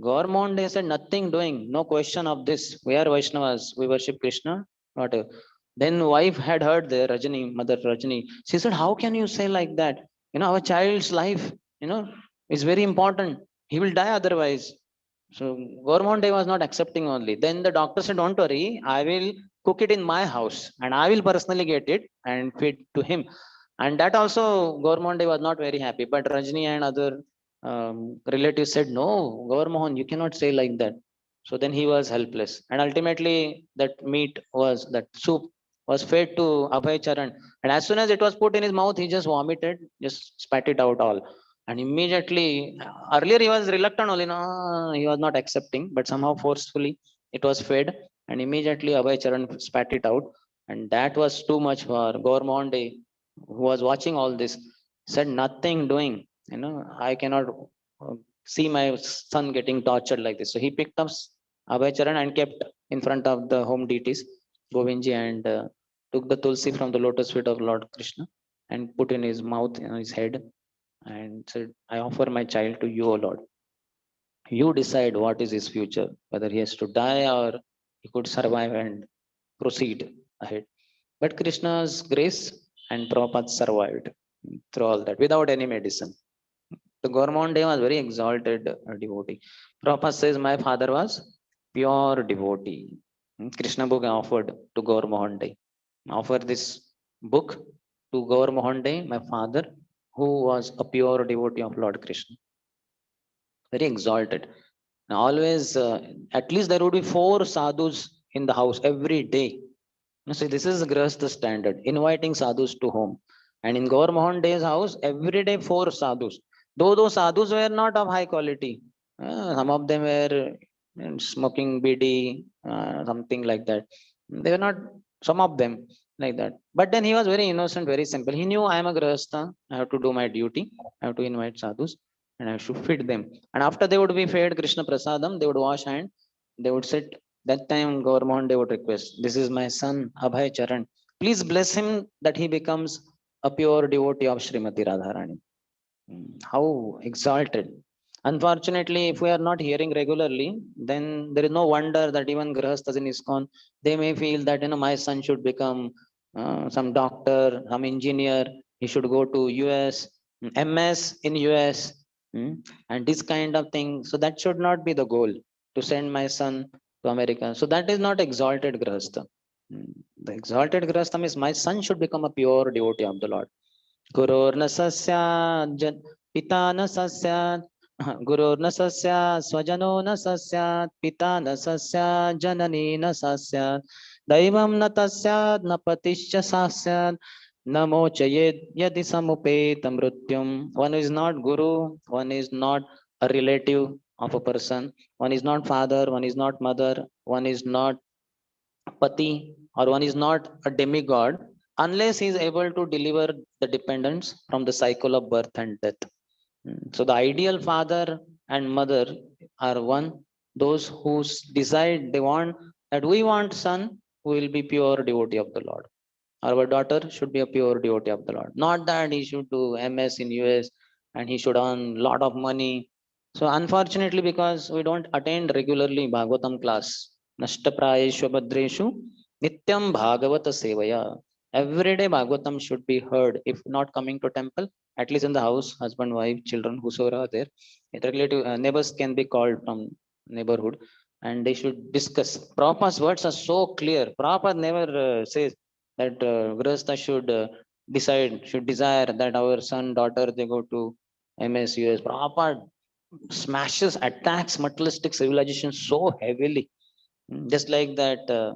Gormonde said, nothing doing, no question of this. We are Vaishnavas, we worship Krishna, whatever. Then wife had heard the Rajani, mother Rajani. She said, how can you say like that? Our child's life, is very important. He will die otherwise. So Gormonde was not accepting only. Then the doctor said, don't worry, I will cook it in my house and I will personally get it and feed to him. And that also Gormonde was not very happy. But Rajni and other relatives said, no, Gaur you cannot say like that. So then he was helpless. And ultimately, that soup was fed to Abhay Charan. And as soon as it was put in his mouth, he just vomited, just spat it out all. And immediately, earlier he was reluctant only, no, he was not accepting, but somehow forcefully it was fed. And immediately Abhay Charan spat it out. And that was too much for Gaur who was watching all this, said nothing doing. I cannot see my son getting tortured like this. So he picked up Abhay Charan and kept in front of the home deities, Govindji, and took the tulsi from the lotus feet of Lord Krishna and put in his mouth, in his head, and said, I offer my child to you, O Lord. You decide what is his future, whether he has to die or he could survive and proceed ahead. But Krishna's grace and Prabhupada survived through all that without any medicine. The Gormonde was very exalted devotee. Prabhupada says, my father was pure devotee. Krishna book offered to Gormonde. Offer this book to Gormonde, my father, who was a pure devotee of Lord Krishna. Very exalted. Now, always, at least there would be 4 sadhus in the house every day. See, this is Grihastha standard, inviting sadhus to home. And in Gaur Mohan Day's house, every day 4 sadhus. Though those sadhus were not of high quality. Some of them were smoking BD, something like that. They were not, some of them like that. But then he was very innocent, very simple. He knew I am a Grihastha, I have to do my duty, I have to invite sadhus and I should feed them. And after they would be fed Krishna Prasadam, they would wash hand, they would sit. That time Gaur they would request, this is my son Abhay Charan. Please bless him that he becomes a pure devotee of Srimati Radharani. How exalted. Unfortunately, if we are not hearing regularly, then there is no wonder that even Grihasthas in ISKCON, they may feel that my son should become some doctor, some engineer, he should go to US, MS in US, and this kind of thing. So that should not be the goal, to send my son to America. So that is not exalted Grihastha. The exalted Grihastha is my son should become a pure devotee of the Lord. गुरोर्न सस्यात् पिता न सस्यात् गुरोर्न सस्यात् स्वजनो न सस्यात् पिता न सस्यात् जननी न सस्यात् दैवं न तस्यात् न पतिश्च सास्यात् न मोचयेत् यदि समुपेत मृत्युम. One is not guru, one is not a relative of a person, one is not father, one is not mother, one is not pati, or one is not a demigod, unless he is able to deliver the dependents from the cycle of birth and death. So the ideal father and mother are one, those who decide they want that we want son who will be pure devotee of the Lord. Our daughter should be a pure devotee of the Lord. Not that he should do MS in US and he should earn lot of money. So unfortunately, because we don't attend regularly Bhagavatam class, Nashtaprayeshu Bhadreshu Nityam Bhagavata Sevaya. Every day Bhagavatam should be heard. If not coming to temple, at least in the house, husband, wife, children, whosoever are there, relative neighbors can be called from neighborhood, and they should discuss. Prabhupada's words are so clear. Prabhupada never says that Grihastha should desire that our son, daughter, they go to MSUS. Prabhupada smashes, attacks materialistic civilization so heavily. Just like that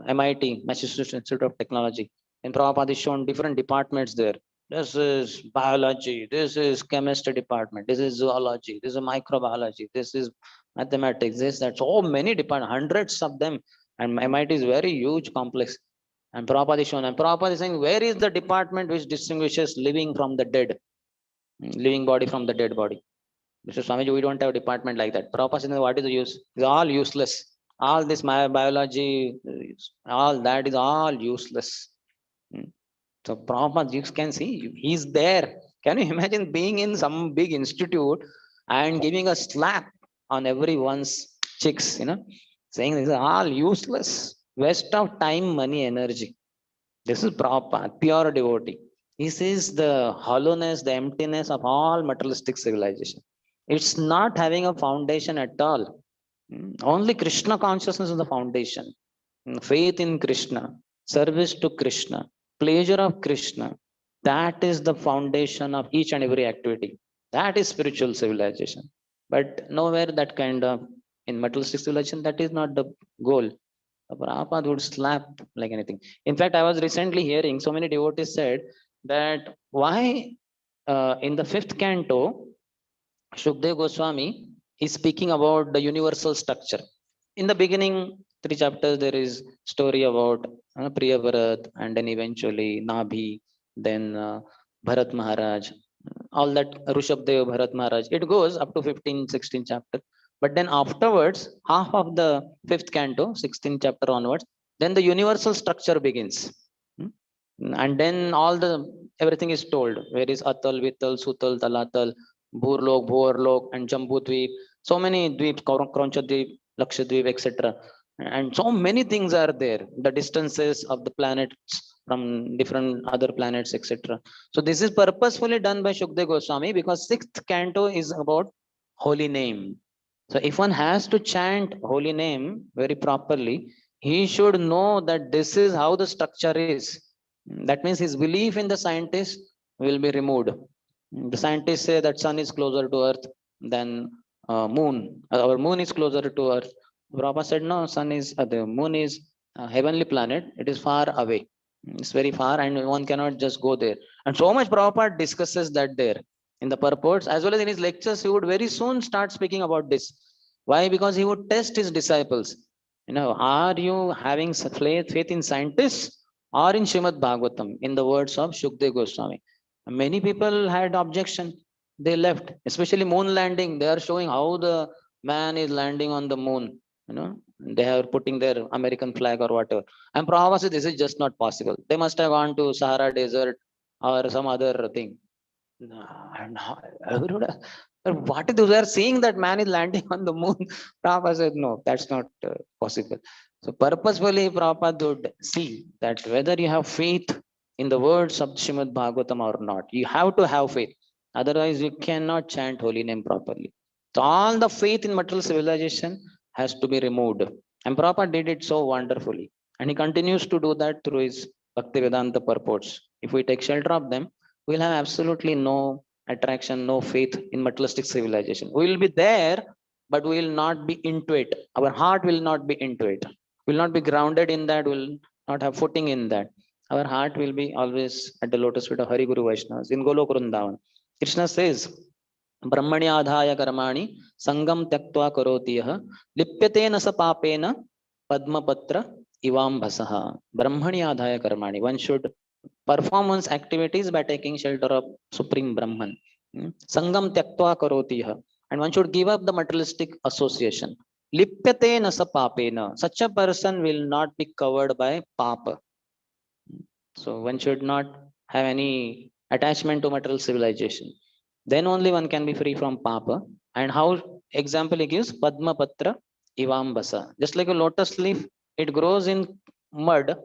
MIT, Massachusetts Institute of Technology. And Prabhupada is shown different departments there. This is biology, this is chemistry department, this is zoology, this is microbiology, this is mathematics, this, that. So many departments, hundreds of them. And MIT is very huge complex. And Prabhupada is shown. And Prabhupada is saying, where is the department which distinguishes living from the dead? Living body from the dead body. Mr. Swamiji, we don't have a department like that. Prabhupada says, what is the use? It's all useless. All this biology, all that is all useless. Mm. So Prabhupada, you can see he's there. Can you imagine being in some big institute and giving a slap on everyone's cheeks, saying these are all useless, waste of time, money, energy. This is Prabhupada, pure devotee. He sees the hollowness, the emptiness of all materialistic civilization. It's not having a foundation at all. Only Krishna consciousness is the foundation. Faith in Krishna, service to Krishna, pleasure of Krishna. That is the foundation of each and every activity. That is spiritual civilization. But nowhere that kind of in materialistic civilization, that is not the goal. Prabhupada would slap like anything. In fact, I was recently hearing so many devotees said that why in the fifth canto, Shukdev Goswami is speaking about the universal structure. In the beginning, 3 chapters, there is story about Priyabharat and then eventually Nabhi, then Bharat Maharaj, all that Rishabdev, Bharat Maharaj. It goes up to 15, 16 chapter. But then afterwards, half of the fifth canto, 16th chapter onwards, then the universal structure begins. Hmm? And then everything is told. Where is Atal, Vital, Sutal, Talatal, Bhurlok, Bhuarlok, and Jambudvip. So many dweeps, Kronchadweep, Lakshadweep, etc. And so many things are there. The distances of the planets from different other planets, etc. So this is purposefully done by Shukdev Goswami because sixth canto is about holy name. So if one has to chant holy name very properly, he should know that this is how the structure is. That means his belief in the scientist will be removed. The scientists say that sun is closer to earth than moon. Our moon is closer to earth. Prabhupada said no, the moon is a heavenly planet. It is far away. It's very far and one cannot just go there. And so much Prabhupada discusses that there in the purports as well as in his lectures. He would very soon start speaking about this. Why? Because he would test his disciples. Are you having faith in scientists or in Srimad Bhagavatam? In the words of Shukdev Goswami. Many people had objection. They left, especially moon landing. They are showing how the man is landing on the moon. They are putting their American flag or whatever. And Prabhupada says this is just not possible. They must have gone to Sahara Desert or some other thing. And what is they are seeing that man is landing on the moon? Prabhupada said, no, that's not possible. So purposefully, Prabhupada would see that whether you have faith in the words of Srimad Bhagavatam or not, you have to have faith. Otherwise, you cannot chant holy name properly. So all the faith in material civilization has to be removed. And Prabhupada did it so wonderfully. And he continues to do that through his Bhaktivedanta purports. If we take shelter of them, we'll have absolutely no attraction, no faith in materialistic civilization. We will be there, but we will not be into it. Our heart will not be into it. Will not be grounded in that, will not have footing in that. Our heart will be always at the lotus feet of Hari Guru Vaishnavas in Golok Vrindavan. Krishna says, Brahmani adhaya karmani sangam tyaktva karoti yah lipyate na sa papena padmapatra ivam bhasaha. Brahmani adhaya karmani. One should perform one's activities by taking shelter of Supreme Brahman. Sangam tyaktva karoti yah. And one should give up the materialistic association. Lipyate na sa papena. Such a person will not be covered by papa. So one should not have any attachment to material civilization. Then only one can be free from papa. And how example he gives Padma Patra Ivambasa. Just like a lotus leaf, it grows in mud,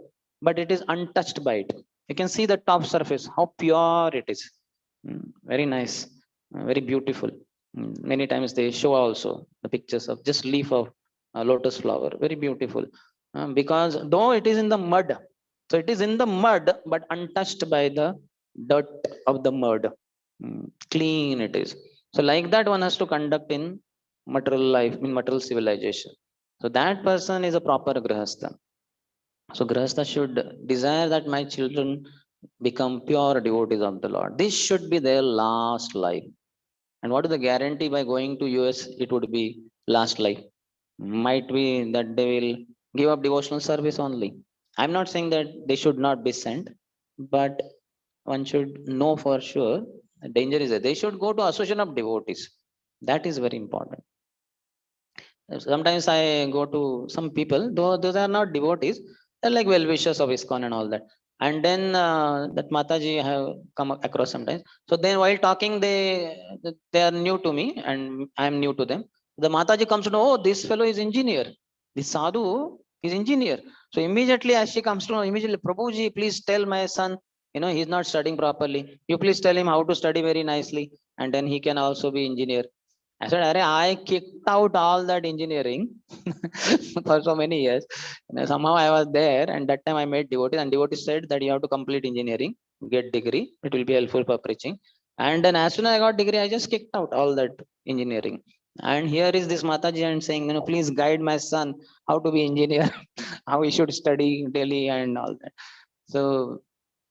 but it is untouched by it. You can see the top surface, how pure it is. Very nice, very beautiful. Many times they show also the pictures of just leaf of lotus flower, very beautiful. Because though it is in the mud, so it is in the mud, but untouched by the dirt of the mud. Clean it is. So like that one has to conduct in material life, in material civilization. So that person is a proper grahastha. So grahastha should desire that my children become pure devotees of the Lord. This should be their last life. And what is the guarantee by going to US? It would be last life. Might be that they will give up devotional service only. I'm not saying that they should not be sent, but one should know for sure the danger is that they should go to association of devotees. That is very important. Sometimes I go to some people, though those are not devotees, they're like well wishers of ISKCON and all that. And then that Mataji I have come across sometimes. So then while talking, they are new to me and I am new to them. The Mataji comes to know, oh, this fellow is engineer. This sadhu is engineer. So immediately as she comes to know, immediately, Prabhuji, please tell my son, he's not studying properly. You please tell him how to study very nicely, and then he can also be engineer. I said, Arey, I kicked out all that engineering for so many years. Somehow I was there, and that time I made devotees, and devotees said that you have to complete engineering, get degree. It will be helpful for preaching. And then as soon as I got degree, I just kicked out all that engineering. And here is this Mataji and saying, please guide my son how to be engineer, how he should study daily and all that. So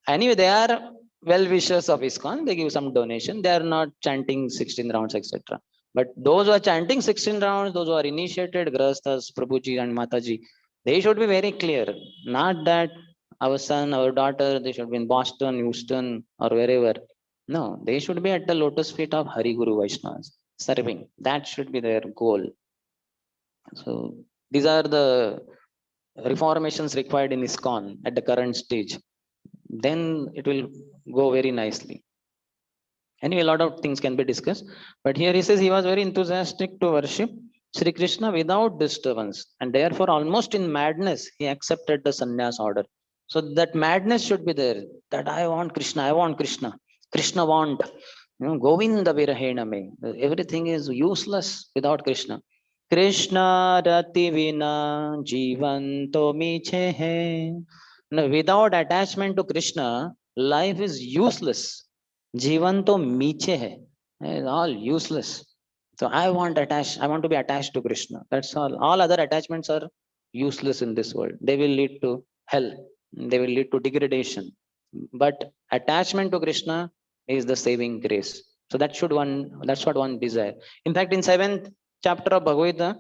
anyway, they are well wishers of ISKCON. They give some donation. They are not chanting 16 rounds, etc. But those who are chanting 16 rounds, those who are initiated, Grahasthas, Prabhuji, and Mataji, they should be very clear. Not that our son, our daughter, they should be in Boston, Houston, or wherever. No, they should be at the lotus feet of Hari Guru Vaishnavas, serving. That should be their goal. So these are the reformations required in ISKCON at the current stage. Then it will go very nicely. Anyway, a lot of things can be discussed, but here he says he was very enthusiastic to worship Sri Krishna without disturbance, and therefore, almost in madness, he accepted the sannyas order. So that madness should be there. That I want Krishna, I want Krishna, Krishna want. Govinda Virahena me. Everything is useless without Krishna. Krishna rati vina jivanto miche hai. Now, without attachment to Krishna, life is useless. Jivan to miche hai. It's all useless. So I want to be attached to Krishna. That's all. All other attachments are useless in this world. They will lead to hell. They will lead to degradation. But attachment to Krishna is the saving grace. So that's what one desire. In fact, in 7th chapter of Bhagavata,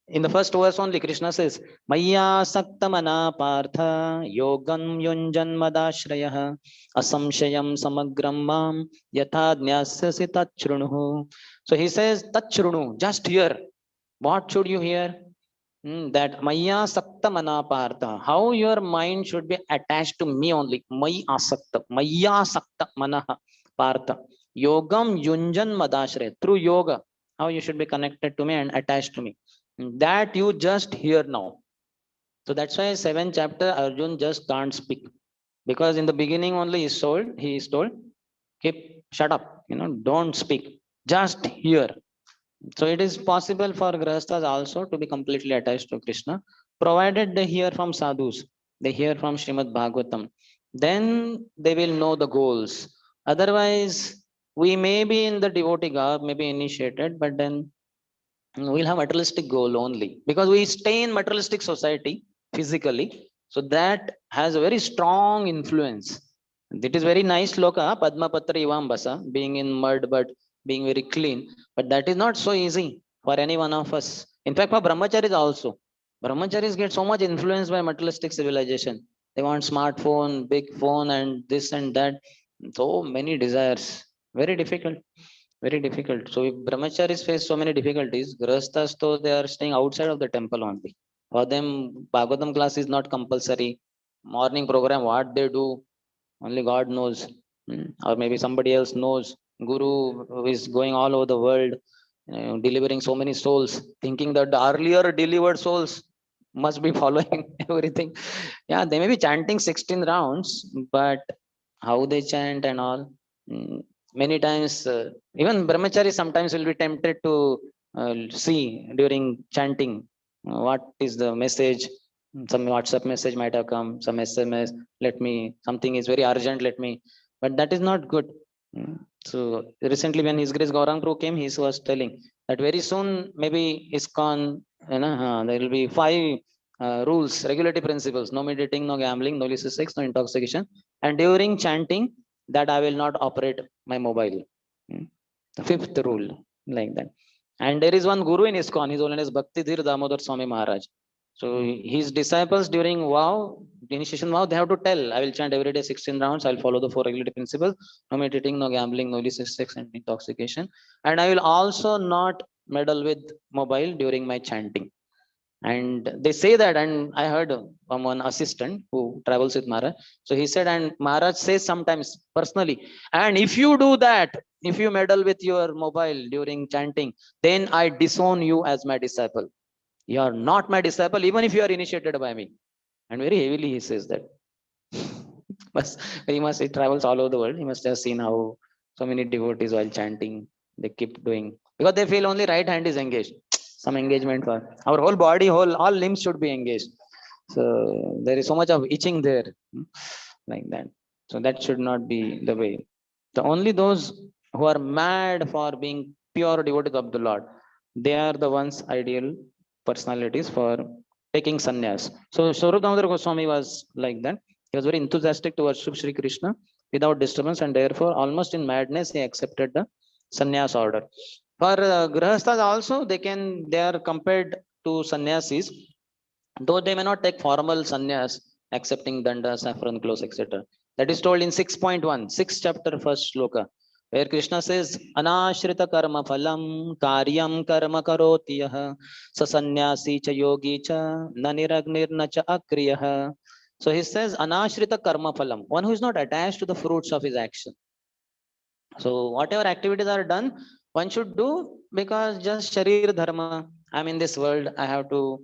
in the first verse only, Krishna says, Maya saktamana partha yogam yunjan madashrayah asamshayam samagram mam yatha jnasyasi tachrunu. So he says, tachrunu, just hear. What should you hear? That Maya sakta mana partha. How your mind should be attached to me only. Maya asakta. Maya sakta manaha partha. Yogam yunjan madashre. Through yoga, how you should be connected to me and attached to me. That you just hear now. So that's why 7th chapter Arjun just can't speak. Because in the beginning only he is told, keep shut up, don't speak. Just hear. So it is possible for Grahasthas also to be completely attached to Krishna, provided they hear from sadhus, they hear from Srimad Bhagavatam. Then they will know the goals. Otherwise, we may be in the devotee garb, may be initiated, but then we'll have materialistic goal only because we stay in materialistic society physically. So that has a very strong influence. It is very nice loka Padma Patra Ivambasa, being in mud but being very clean. But that is not so easy for any one of us. In fact, for brahmacharis also. Brahmacharis get so much influenced by materialistic civilization. They want smartphone, big phone, and this and that. So many desires. Very difficult. Very difficult. So if brahmacharis face so many difficulties, grahasthas though they are staying outside of the temple only. For them, Bhagavatam class is not compulsory. Morning program, what they do, only God knows. Or maybe somebody else knows. Guru who is going all over the world, delivering so many souls, thinking that the earlier delivered souls must be following everything. Yeah, they may be chanting 16 rounds, but how they chant and all. Many times, even brahmachari sometimes will be tempted to see during chanting what is the message. Some WhatsApp message might have come, some SMS. Let me, something is very urgent. Let me, but that is not good. So recently, when His Grace Gaurang Prabhu came, he was telling that very soon, maybe ISKCON, there will be 5 rules, regulatory principles: no meditating, no gambling, no illicit sex, no intoxication, and during chanting, that I will not operate my mobile. The 5th rule, like that. And there is one guru in ISKCON, his holiness Bhakti Dhir Damodar Swami Maharaj. So his disciples during vow, initiation vow, they have to tell, I will chant every day 16 rounds, I'll follow the 4 regulatory principles, no meditating, no gambling, no illicit sex and intoxication. And I will also not meddle with mobile during my chanting. And they say that, and I heard from one assistant who travels with Maharaj. So he said, and Maharaj says sometimes personally, and if you do that, if you meddle with your mobile during chanting, then I disown you as my disciple. You are not my disciple, even if you are initiated by me. And very heavily he says that. But he travels all over the world. He must have seen how so many devotees while chanting, they keep doing, because they feel only right hand is engaged. Some engagement for our whole body, whole all limbs should be engaged. So there is so much of itching there, like that. So that should not be the way. The only those who are mad for being pure devotees of the Lord, they are the ones ideal personalities for taking sannyas. So Swarup Damodar Goswami was like that. He was very enthusiastic to worship Sri Krishna without disturbance, and therefore, almost in madness, he accepted the sannyas order. For grahasthas also, they are compared to sannyasis, though they may not take formal sannyas, accepting danda, saffron clothes, etc. That is told in 6.1, 6th chapter, first sloka, where Krishna says, Anashrita karma phalam karyam karma karoti yah sa sannyasi cha yogi cha na niragnir na cha akriyah. So he says, Anashrita karma phalam, one who is not attached to the fruits of his action. So whatever activities are done, one should do because just sharir dharma. I'm in this world. I have to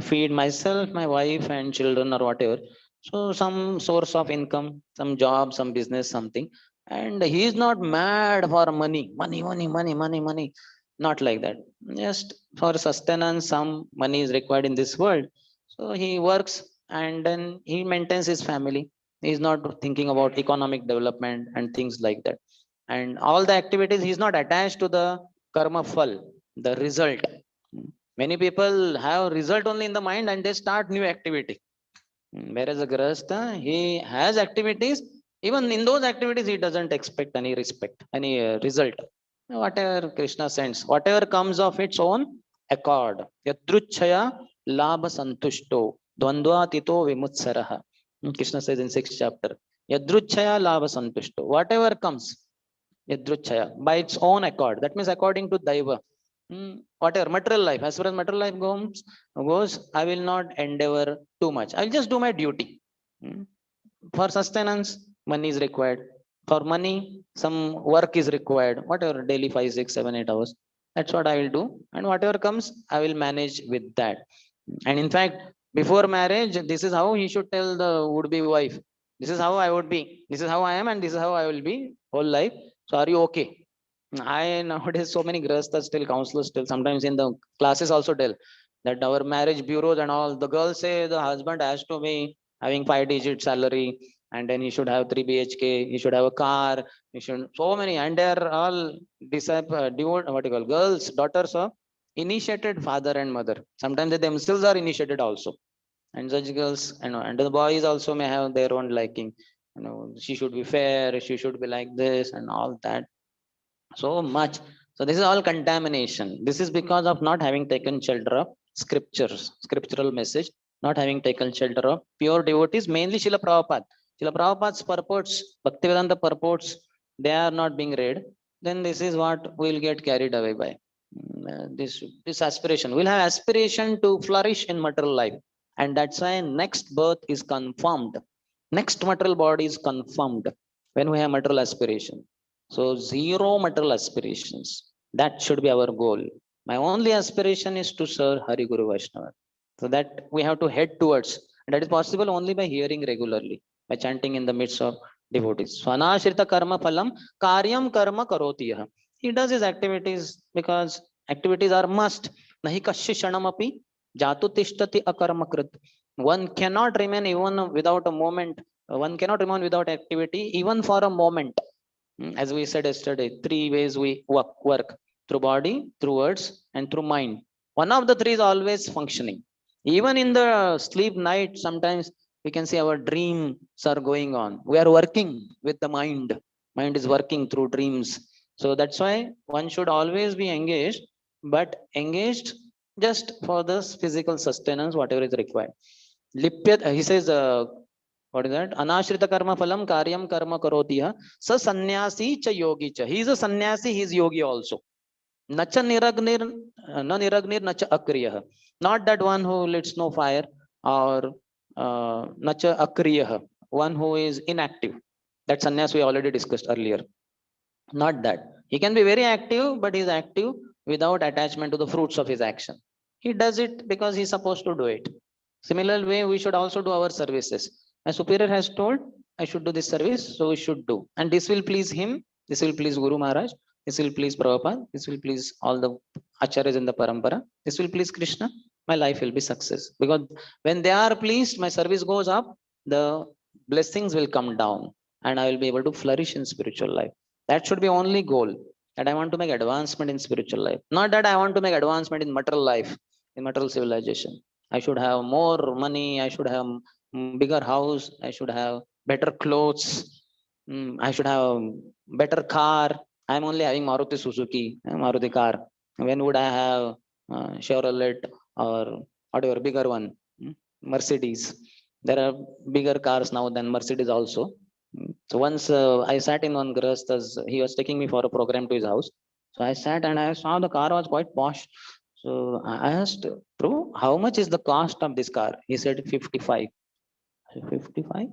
feed myself, my wife, and children, or whatever. So some source of income, some job, some business, something. And he is not mad for money, money, money, money, money, money. Not like that. Just for sustenance, some money is required in this world. So he works and then he maintains his family. He is not thinking about economic development and things like that, and all the activities he is not attached to the karma phal, the result. Many people have result only in the mind and they start new activity. Whereas a grahastha, he has activities, even in those activities he doesn't expect any respect, any result. Whatever Krishna sends, whatever comes of its own accord, yadruchaya labha santushto dvandvatito vimutsaraha. Krishna says in 6th chapter, yadruchaya labha santushto, whatever comes Yadruchaya, by its own accord. That means according to Daiva. Whatever material life, as far as material life goes, I will not endeavor too much. I'll just do my duty. Hmm. For sustenance, money is required. For money, some work is required. Whatever, daily 5, 6, 7, 8 hours. That's what I will do. And whatever comes, I will manage with that. And in fact, before marriage, this is how he should tell the would-be wife. This is how I would be. This is how I am, and this is how I will be whole life. So are you okay? I nowadays so many grahasthas still, counselors still, sometimes in the classes also tell that our marriage bureaus and all, the girls say the husband has to be having 5-digit salary, and then he should have 3 BHK, he should have a car, he should so many, and they're all devote, what you call, girls, daughters of initiated father and mother. Sometimes they themselves are initiated also. And such girls, and the boys also may have their own liking. She should be fair, she should be like this, and all that. So much. So this is all contamination. This is because of not having taken shelter of scriptures, scriptural message, not having taken shelter of pure devotees, mainly Srila Prabhupada. Srila Prabhupada's purports, Bhaktivedanta purports, they are not being read. Then this is what we'll get carried away by. This aspiration. We'll have aspiration to flourish in material life. And that's why next birth is confirmed. Next material body is confirmed when we have material aspiration. So zero material aspirations. That should be our goal. My only aspiration is to serve Hari Guru Vaishnava. So that we have to head towards. And that is possible only by hearing regularly, by chanting in the midst of devotees. Svanashrita karma phalam karyam karma karoti. He does his activities because activities are must. Nahi kashya shanamapi jatu tishtati akarmakrit. One cannot remain even without a moment. One cannot remain without activity even for a moment. As we said yesterday, 3 ways we work through body, through words, and through mind. One of the three is always functioning. Even in the sleep night, sometimes we can see our dreams are going on. We are working with the mind. Mind is working through dreams. So that's why one should always be engaged, but engaged just for the physical sustenance, whatever is required. Lipyat, he says, what is that? Anashrita karma phalam karyam karma karotiya. Sa sannyasi cha yogi cha. He is a sannyasi, he is yogi also. Nacha niragnir, na niragnir, nacha akriyah. Not that one who lets no fire, or nacha akriyah, one who is inactive. That sannyas we already discussed earlier. Not that. He can be very active, but he's active without attachment to the fruits of his action. He does it because he's supposed to do it. Similar way, we should also do our services. My superior has told, I should do this service, so we should do. And this will please him, this will please Guru Maharaj, this will please Prabhupada, this will please all the acharyas in the parampara, this will please Krishna. My life will be success. Because when they are pleased, my service goes up, the blessings will come down, and I will be able to flourish in spiritual life. That should be only goal, that I want to make advancement in spiritual life. Not that I want to make advancement in material life, in material civilization. I should have more money. I should have bigger house. I should have better clothes. I should have better car. I'm only having Maruti Suzuki, Maruti car. When would I have Chevrolet or whatever bigger one, Mercedes? There are bigger cars now than Mercedes also. So once I sat in one Grahastha's, he was taking me for a program to his house. So I sat and I saw the car was quite posh. So I asked, Bro, how much is the cost of this car? He said 55. I said, 55?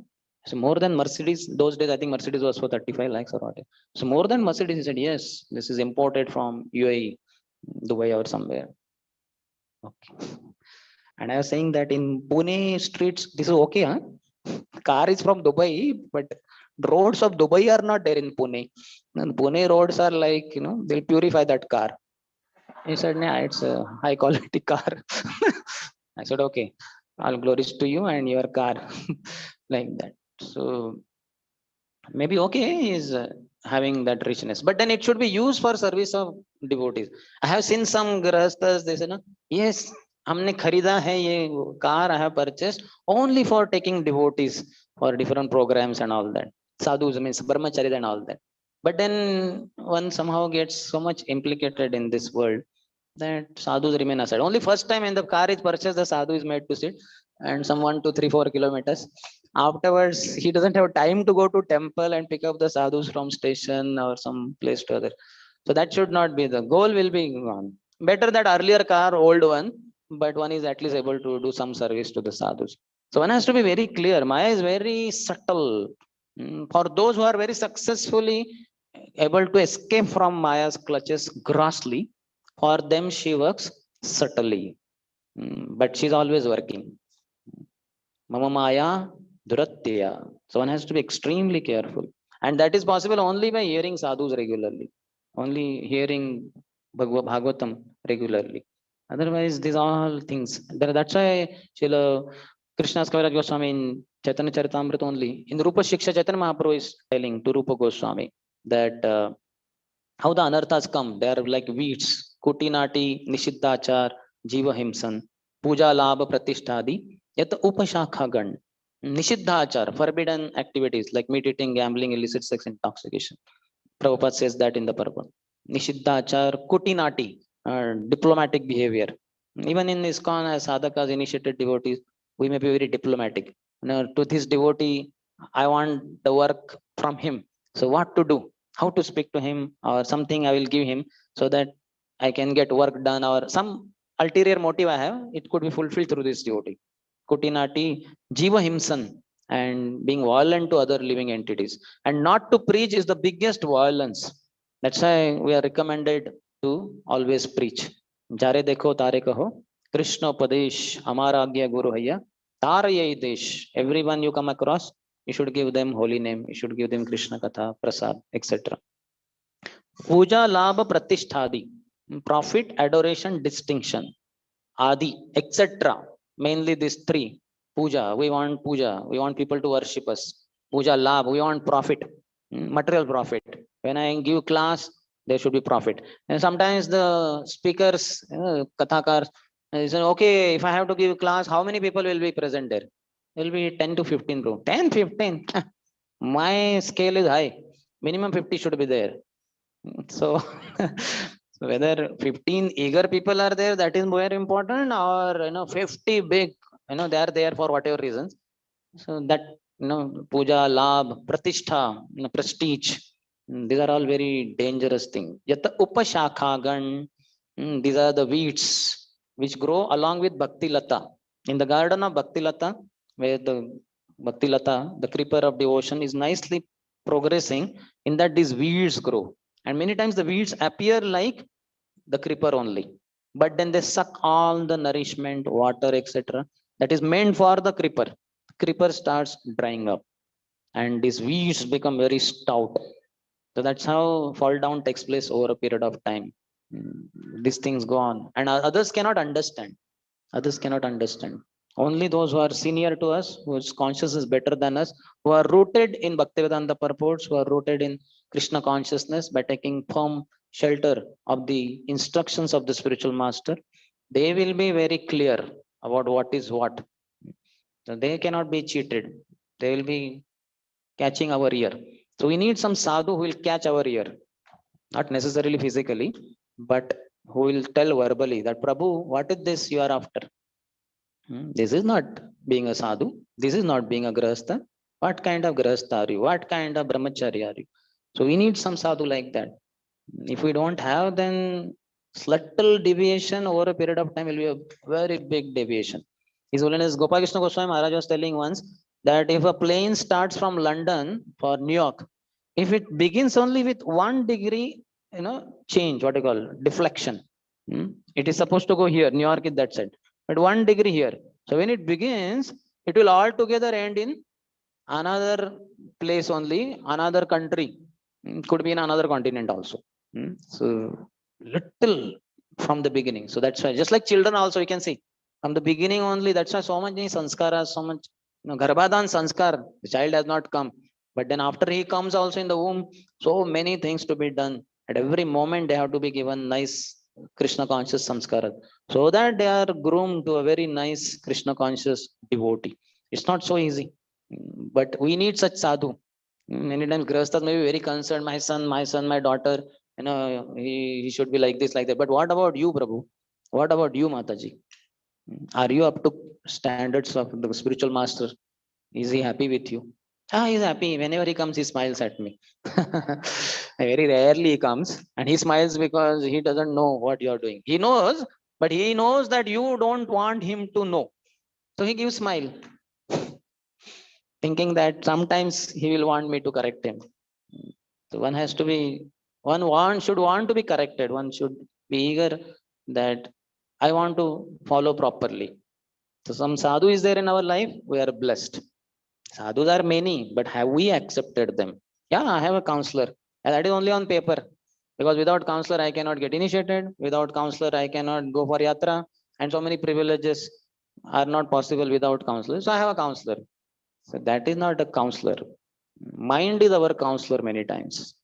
So more than Mercedes. Those days, I think Mercedes was for 35 lakhs or what. So more than Mercedes. He said, yes, this is imported from UAE, Dubai or somewhere. Okay. And I was saying that in Pune streets, this is okay, huh? Car is from Dubai, but roads of Dubai are not there in Pune. And Pune roads are like, they'll purify that car. He said, nah, it's a high quality car. I said, okay, all glories to you and your car. Like that. So maybe okay, he is having that richness, but then it should be used for service of devotees. I have seen some grahasthas, they say, no, yes, हमने खरीदा है ये car, I have purchased only for taking devotees for different programs and all that. Sadhus means brahmacharis and all that. But then one somehow gets so much implicated in this world that sadhus remain aside. Only first time when the car is purchased, the sadhu is made to sit, and some 1, 2, 3, 4 kilometers. Afterwards, he doesn't have time to go to temple and pick up the sadhus from station or some place to other. So that should not be the goal. Will be gone. Better that earlier car, old one, but one is at least able to do some service to the sadhus. So one has to be very clear. Maya is very subtle. For those who are very successfully able to escape from Maya's clutches grossly, for them she works subtly. But she's always working. Mama Maya Duratya. So one has to be extremely careful. And that is possible only by hearing sadhus regularly. Only hearing Bhagavatam regularly. Otherwise, these all things. That's why Srila Krishna's Kaviraj Goswami in Chaitanya Charitamrita only. In Rupa Shiksha, Chaitanya Mahaprabhu is telling to Rupa Goswami that how the anarthas come. They are like weeds. Kutinati, Nishiddhachar, Jiva Himsan, Puja Labha Pratishtadi, yet Upashakhagan. Nishiddhachar, forbidden activities like meat eating, gambling, illicit sex, intoxication. Prabhupada says that in the purport. Nishiddhachar, Kutinati, diplomatic behavior. Even in ISKCON, as sadhakas, initiated devotees, we may be very diplomatic. To this devotee, I want the work from him. So what to do? How to speak to him, or something I will give him so that I can get work done, or some ulterior motive I have, it could be fulfilled through this devotee. Kutinati, Jiva Himsan, and being violent to other living entities. And not to preach is the biggest violence. That's why we are recommended to always preach. Jare dekho tare kaho, Krishna Padesh, Amara Agya Guru Haya, Taraye Desh. Everyone you come across, you should give them holy name, you should give them Krishna Katha, Prasad, etc. Puja Labha Pratishtadi, profit, adoration, distinction, Adi, etc. Mainly these three. Puja, we want people to worship us. Puja Labh, we want profit, material profit. When I give class, there should be profit. And sometimes the speakers, Kathakars, they say, okay, if I have to give class, how many people will be present there? There will be 10 to 15, bro. 10, 15. My scale is high. Minimum 50 should be there. So, so whether 15 eager people are there, that is more important, or 50 big, they are there for whatever reasons. So that puja, labh, pratishtha, prestige, These are all very dangerous things. Yata upashakhagan. These are the weeds which grow along with Bhakti Lata. In the garden of Bhakti Lata, where the Bhakti Lata, the creeper of devotion, is nicely progressing, in that these weeds grow. And many times the weeds appear like the creeper only. But then they suck all the nourishment, water, etc. that is meant for the creeper. Creeper starts drying up and these weeds become very stout. So that's how fall down takes place over a period of time. These things go on, and others cannot understand. Others cannot understand. Only those who are senior to us, whose consciousness is better than us, who are rooted in Bhaktivedanta purports, who are rooted in Krishna consciousness by taking firm shelter of the instructions of the spiritual master, they will be very clear about what is what. So they cannot be cheated. They will be catching our ear. So we need some sadhu who will catch our ear, not necessarily physically, but who will tell verbally that Prabhu, what is this you are after? This is not being a sadhu. This is not being a grahastha. What kind of grahastha are you? What kind of brahmachari are you? So we need some sadhu like that. If we don't have, then subtle deviation over a period of time will be a very big deviation. His Holiness Gopal Krishna Goswami Maharaj was telling once that if a plane starts from London for New York, if it begins only with 1 degree, change, what you call deflection, it is supposed to go here. New York is that side, but 1 degree here. So when it begins, it will altogether end in another place only, another country, could be in another continent also. So little from the beginning. So that's why, just like children also, you can see from the beginning only. That's why so much sanskara, so much garbhadan sanskar. The child has not come, but then after he comes also in the womb, so many things to be done. At every moment, they have to be given nice Krishna conscious samskara, so that they are groomed to a very nice Krishna conscious devotee. It's not so easy, but we need such sadhu. Many times grahasthas may be very concerned, my son, my daughter, he should be like this, like that. But what about you, Prabhu? What about you, Mataji? Are you up to standards of the spiritual master? Is he happy with you? Ah, he's happy. Whenever he comes, he smiles at me. Very rarely he comes, and he smiles because he doesn't know what you are doing. He knows, but he knows that you don't want him to know. So he gives smile, thinking that sometimes he will want me to correct him. So one should want to be corrected. One should be eager that I want to follow properly. So some sadhu is there in our life, we are blessed. Sadhus are many, but have we accepted them? Yeah, I have a counselor, and that is only on paper. Because without counselor, I cannot get initiated. Without counselor, I cannot go for yatra, and so many privileges are not possible without counselor. So I have a counselor. So that is not a counselor. Mind is our counselor many times.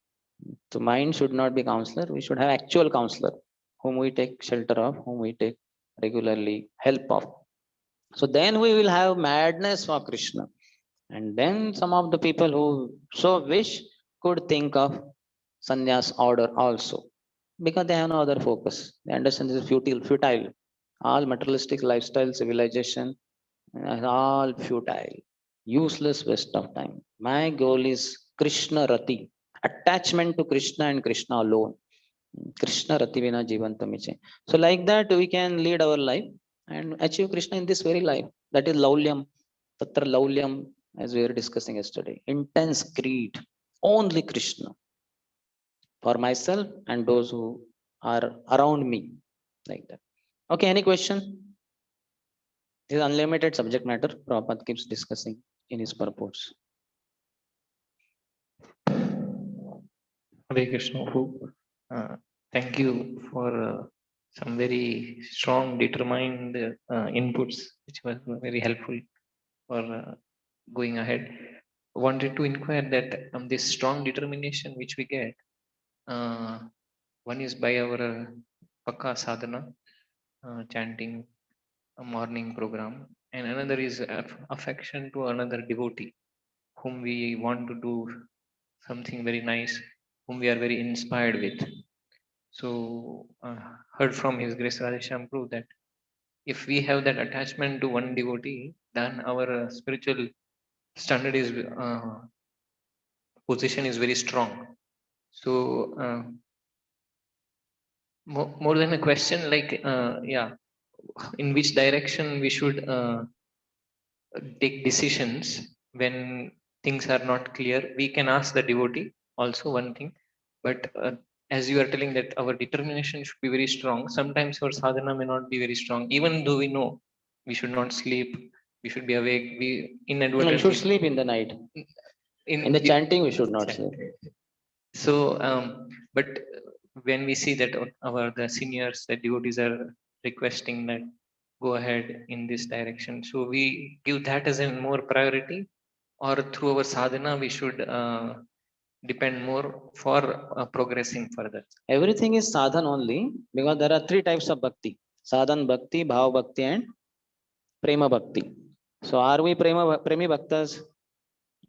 So mind should not be counselor. We should have actual counselor whom we take shelter of, whom we take regularly help of. So then we will have madness for Krishna. And then some of the people who so wish could think of sannyas order also. Because they have no other focus. They understand this is futile. All materialistic lifestyle, civilization, all futile, useless waste of time. My goal is Krishna Rati, attachment to Krishna and Krishna alone. Krishna Rati Vina Jivantamiche. So like that we can lead our life and achieve Krishna in this very life. That is Laulyam. Tatra Laulyam, as we were discussing yesterday. Intense greed. Only Krishna for myself and those who are around me. Like that. Okay, any question? This is unlimited subject matter. Prabhupada keeps discussing in his purports. Hare Krishna. Uh, Thank you for some very strong, determined inputs, which was very helpful for going ahead. Wanted to inquire that this strong determination which we get, one is by our Pakka sadhana, chanting a morning program, and another is affection to another devotee whom we want to do something very nice, whom we are very inspired with. So, heard from His Grace Radheshyam Prabhu that if we have that attachment to one devotee, then our spiritual standard is position is very strong. So more than a question, like yeah, in which direction we should take decisions when things are not clear. We can ask the devotee also one thing, but as you are telling that our determination should be very strong. Sometimes our sadhana may not be very strong, even though we know we should not sleep, we should be awake. We No, you should inadvertently sleep in the night. in In the chanting, we should not sleep. so but when we see that our the seniors, the devotees are requesting that go ahead in this direction, so we give that as a more priority, or through our sadhana we should depend more for progressing further. Everything is sadhan only, because there are three types of bhakti: sadhan bhakti, bhav bhakti, and prema bhakti. So are we premi bhaktas?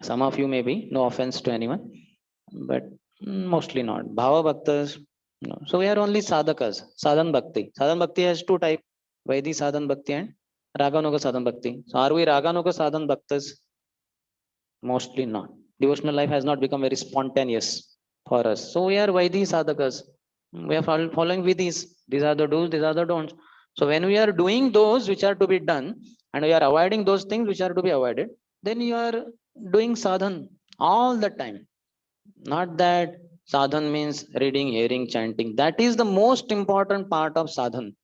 Some of you may be, no offense to anyone, but mostly not. Bhava bhaktas, no. So we are only sadhakas. Sadhan bhakti. Sadhan bhakti has two type: Vaidhi sadhan bhakti and Raganuga sadhan bhakti. So are we Raganuga sadhan bhaktas? Mostly not. Devotional life has not become very spontaneous for us. So we are Vaidhi sadhakas. We are following Vidhis. These are the do's, these are the don'ts. So when we are doing those which are to be done, and we are avoiding those things which are to be avoided, then you are doing sadhan all the time. Not that sadhan means reading, hearing, chanting. That is the most important part of sadhan.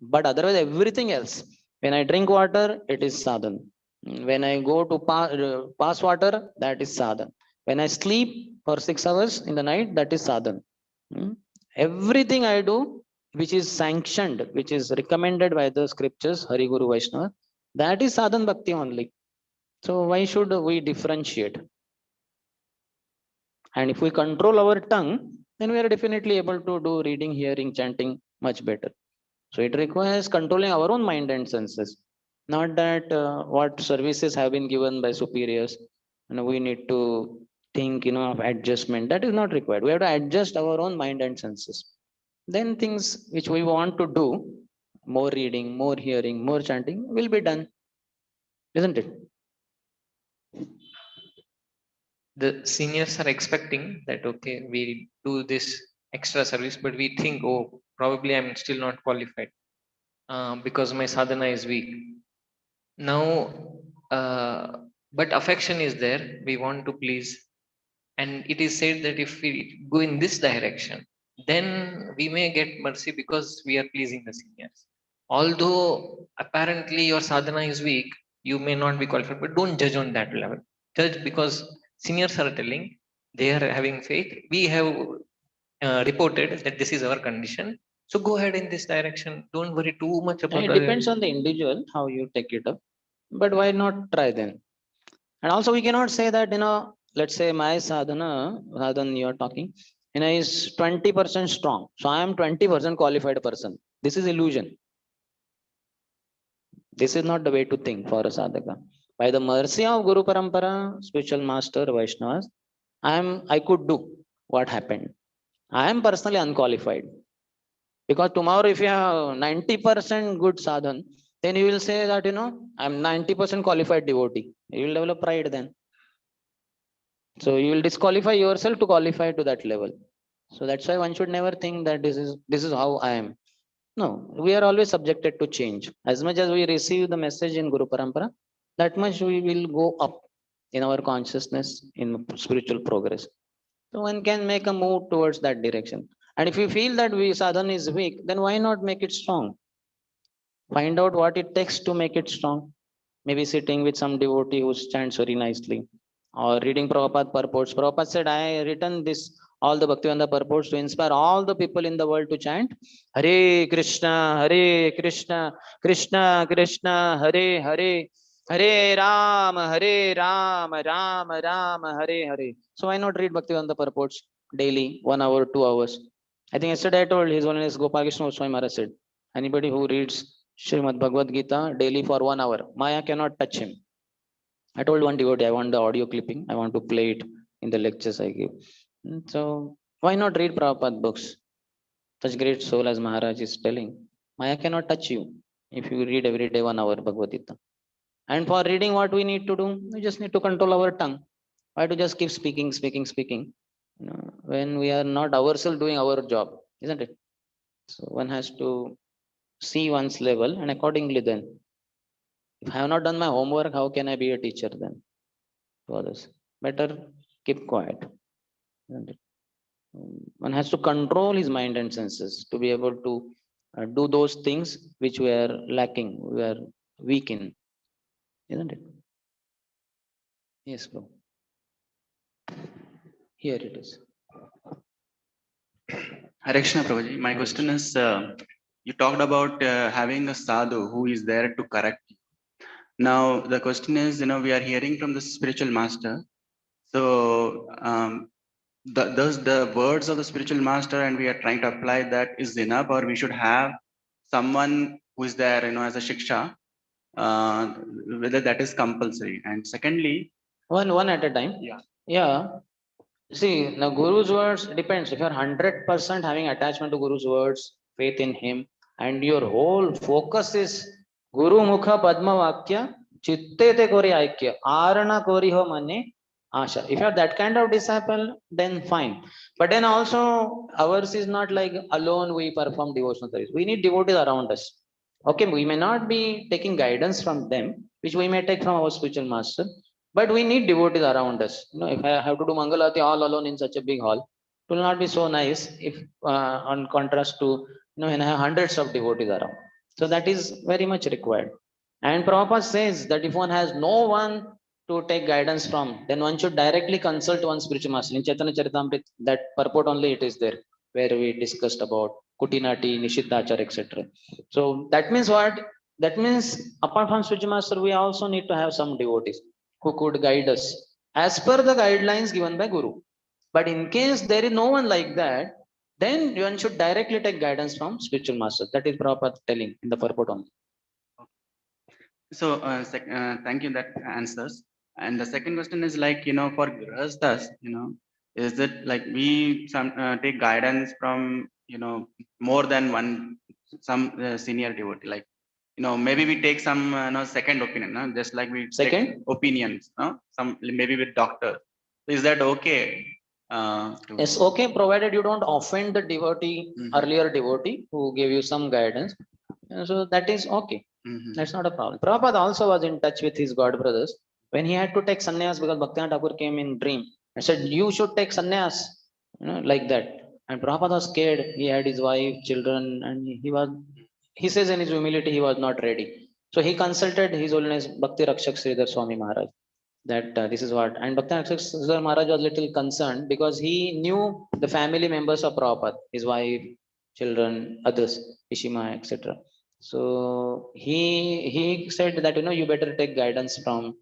But otherwise, everything else. When I drink water, it is sadhan. When I go to pass water, that is sadhan. When I sleep for 6 hours in the night, that is sadhan. Hmm. Everything I do, which is sanctioned, which is recommended by the scriptures, Hari Guru Vaishnava, that is sadhan bhakti only. So why should we differentiate? And if we control our tongue, then we are definitely able to do reading, hearing, chanting much better. So it requires controlling our own mind and senses, not that what services have been given by superiors, and we need to think, of adjustment. That is not required. We have to adjust our own mind and senses. Then things which we want to do, more reading, more hearing, more chanting, will be done, isn't it? The seniors are expecting that okay, we do this extra service, but we think, oh, probably I'm still not qualified because my sadhana is weak now. uh, but affection is there, we want to please, and it is said that if we go in this direction, then we may get mercy because we are pleasing the seniors. Although apparently your sadhana is weak, you may not be qualified, but don't judge on that level. Judge because seniors are telling, they are having faith, we have reported that this is our condition, so go ahead in this direction, don't worry too much And about it the depends on the individual how you take it up. But why not try then? And also we cannot say that, let's say my sadhana you are talking, is 20% strong. So I am 20% qualified person. This is illusion. This is not the way to think for a sadhaka. By the mercy of Guru Parampara, spiritual master, Vaishnavas, I could do what happened. I am personally unqualified. Because tomorrow, if you have 90% good sadhan, then you will say that, I'm 90% qualified devotee. You will develop pride then. So you will disqualify yourself to qualify to that level. So that's why one should never think that this is how I am. No, we are always subjected to change. As much as we receive the message in Guru Parampara, that much we will go up in our consciousness in spiritual progress. So one can make a move towards that direction. And if you feel that we sadhana is weak, then why not make it strong? Find out what it takes to make it strong. Maybe sitting with some devotee who chants very nicely, or reading Prabhupada purports. Prabhupada said, I written this, all the Bhaktivinoda purports, to inspire all the people in the world to chant Hare Krishna, Hare Krishna, Krishna Krishna, Hare Hare, Hare Ram, Ram Ram, Hare Hare. So why not read Bhaktivinoda purports daily, 1 hour, 2 hours? I think yesterday I told His Holiness Gopal Krishna Goswami Maharaj said, anybody who reads Srimad Bhagavad Gita daily for 1 hour, Maya cannot touch him. I told one devotee, I want the audio clipping. I want to play it in the lectures I give. So why not read Prabhupada books? Such great soul as Maharaj is telling, Maya cannot touch you if you read every day 1 hour Bhagavad Gita. And for reading, what we need to do? We just need to control our tongue. Why to just keep speaking, speaking, speaking? when we are not ourselves doing our job, isn't it? So one has to see one's level, and accordingly then, if I have not done my homework, how can I be a teacher then to others? Better keep quiet, isn't it? One has to control his mind and senses to be able to do those things which we are lacking, we are weak in, isn't it? Yes, bro. Here it is. Hare Krishna, Prabhuji. My Hare question Krishna. is, you talked about having a sadhu who is there to correct you. Now, the question is, we are hearing from the spiritual master. So, does the words of the spiritual master and we are trying to apply that is enough, or we should have someone who is there, as a shiksha, whether that is compulsory? And secondly, One at a time. Yeah. See, now Guru's words depends. If you're 100% having attachment to Guru's words, faith in him, and your whole focus is Guru Mukha Padma Vakya, Chitte te kori aikya, Arana kori ho mane Asha. If you're that kind of disciple, then fine. But then also, ours is not like alone we perform devotional service. We need devotees around us. Okay, we may not be taking guidance from them, which we may take from our spiritual master, but we need devotees around us. If I have to do Mangalati all alone in such a big hall, it will not be so nice if, on contrast to, when I have hundreds of devotees around. So that is very much required. And Prabhupada says that if one has no one to take guidance from, then one should directly consult one spiritual master. In Chaitanya Charitamrita, that purport only it is there, where we discussed about Kutinati, Nishiddhachar, etc. So that means what? That means apart from spiritual master, we also need to have some devotees who could guide us as per the guidelines given by Guru. But in case there is no one like that, then one should directly take guidance from spiritual master. That is Prabhupada telling in the purport only. so thank you that answers. And the second question is like, for grihasthas, is it like we take guidance from, more than one, some senior devotee, like, maybe we take some, second opinion, no? Just like we take Second, opinions, no? Some maybe with doctor. Is that okay? it's okay provided you don't offend the devotee, Mhm. earlier devotee who gave you some guidance. So that is okay. Mhm. That's not a problem. Prabhupada also was in touch with his god brothers when he had to take sannyas because Bhaktivinoda Thakur came in dream and said, "You should take sannyas," like that. And Prabhupada was scared. He had his wife, children, and he says in his humility, he was not ready. So he consulted His Holiness Bhakti Rakshak Sridhar Swami Maharaj that this is what. And Bhakti Rakshak Sridhar Maharaj was little concerned because he knew the family members of Prabhupada, his wife, children, others, Ishima, etc. So he said that you better take guidance from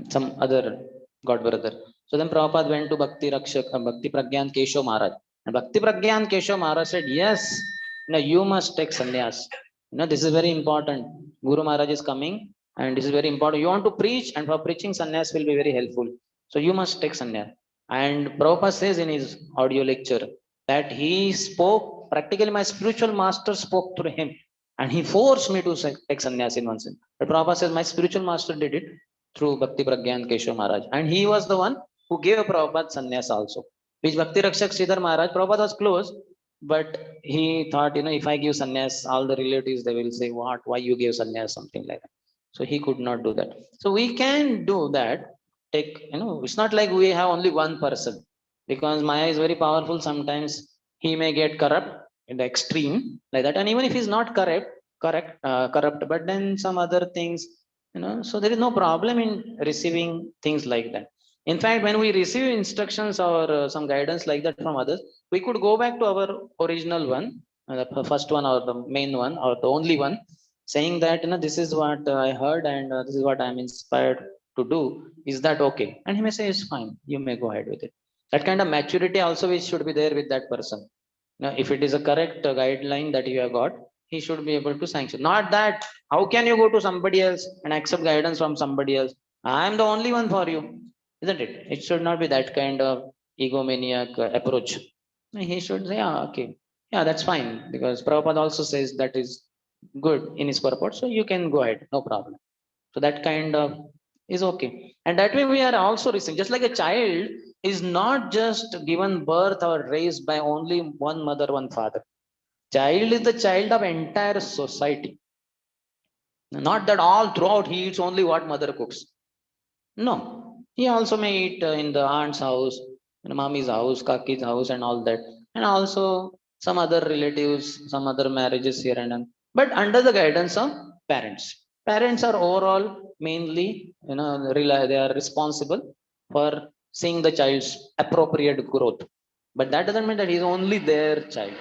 some other god brother. So then Prabhupada went to Bhakti Pragyan Keshav Maharaj. And Bhakti Pragyan Keshav Maharaj said, yes, you must take sannyas. This is very important. Guru Maharaj is coming and this is very important. You want to preach, and for preaching sannyas will be very helpful. So you must take sannyas. And Prabhupada says in his audio lecture that he spoke, practically my spiritual master spoke through him. And he forced me to take sannyas in one sense. But Prabhupada says my spiritual master did it through Bhakti Pragyan Keshav Maharaj. And he was the one who gave Prabhupada sannyas also. Which Bhakti Rakshak Sridhar Maharaj, Prabhupada was close, but he thought, if I give sannyas, all the relatives, they will say, what, why you gave sannyas, something like that. So he could not do that. So we can do that. It's not like we have only one person, because Maya is very powerful. Sometimes he may get corrupt in the extreme like that. And even if he's not corrupt, but then some other things, so there is no problem in receiving things like that. In fact, when we receive instructions or some guidance like that from others, we could go back to our original one, the first one or the main one or the only one, saying that this is what I heard and this is what I'm inspired to do. Is that okay? And he may say, it's fine. You may go ahead with it. That kind of maturity also which should be there with that person. Now, if it is a correct guideline that you have got, he should be able to sanction. Not that how can you go to somebody else and accept guidance from somebody else? I am the only one for you, isn't it? It should not be that kind of egomaniac approach. He should say, yeah, okay, yeah, that's fine, because Prabhupada also says that is good in his purport, so you can go ahead, no problem. So that kind of is okay. And that way we are also receiving, just like a child, is not just given birth or raised by only one mother, one father. Child is the child of entire society. Not that all throughout he eats only what mother cooks. No, he also may eat in the aunt's house, in mommy's house, kaki's house, and all that, and also some other relatives, some other marriages here and there. But under the guidance of parents. Parents are overall mainly, they are responsible for seeing the child's appropriate growth. But that doesn't mean that he's only their child.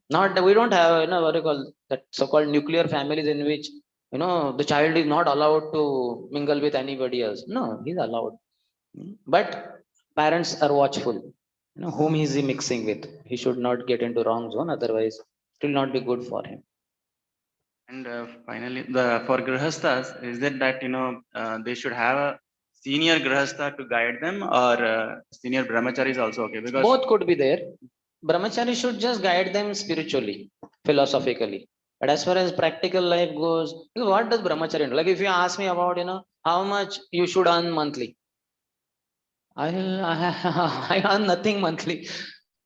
Not that we don't have, what do you call that so-called nuclear families in which the child is not allowed to mingle with anybody else. No, he's allowed. But parents are watchful. Whom is he mixing with? He should not get into wrong zone, otherwise it will not be good for him. And finally, the for grihasthas, is it that they should have a senior grihastha to guide them, or senior brahmachari is also okay? Because Both could be there. Brahmachari should just guide them spiritually, philosophically. But as far as practical life goes, what does brahmachari do? Like if you ask me about, how much you should earn monthly, I earn nothing monthly.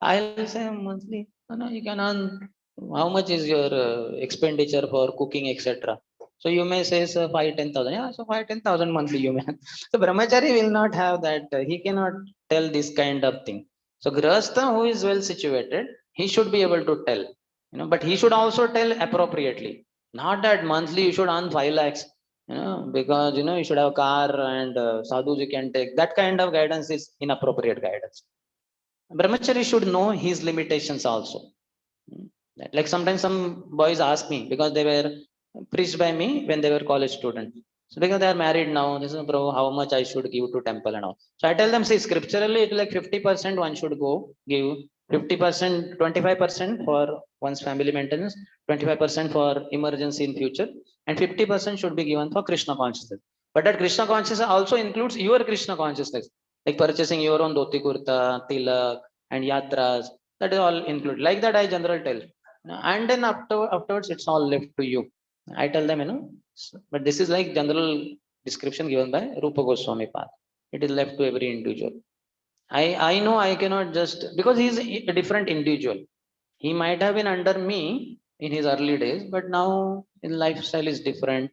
I'll say monthly. No, you can earn. How much is your expenditure for cooking, etc. So you may say, so 5-10,000. Yeah, so 5-10,000 monthly you may. So brahmachari will not have that. He cannot tell this kind of thing. So grahastha who is well situated, he should be able to tell. But he should also tell appropriately. Not that monthly you should earn 5 lakhs. Because you should have a car and sadhus you can take. That kind of guidance is inappropriate guidance. Brahmachari should know his limitations also. Like sometimes some boys ask me because they were preached by me when they were college students. So because they are married now, this is, bro, how much I should give to temple and all. So I tell them, see, scripturally it's like 50% one should go give, 50%, 25% for one's family maintenance, 25% for emergency in future, and 50% should be given for Krishna consciousness. But that Krishna consciousness also includes your Krishna consciousness, like purchasing your own dhoti kurta, tilak, and yatras. That is all included. Like that, I general tell. And then afterwards, it's all left to you. I tell them, but this is like general description given by Rupa Goswami Path. It is left to every individual. I know I cannot just, because he's a different individual. He might have been under me in his early days, but now his lifestyle is different.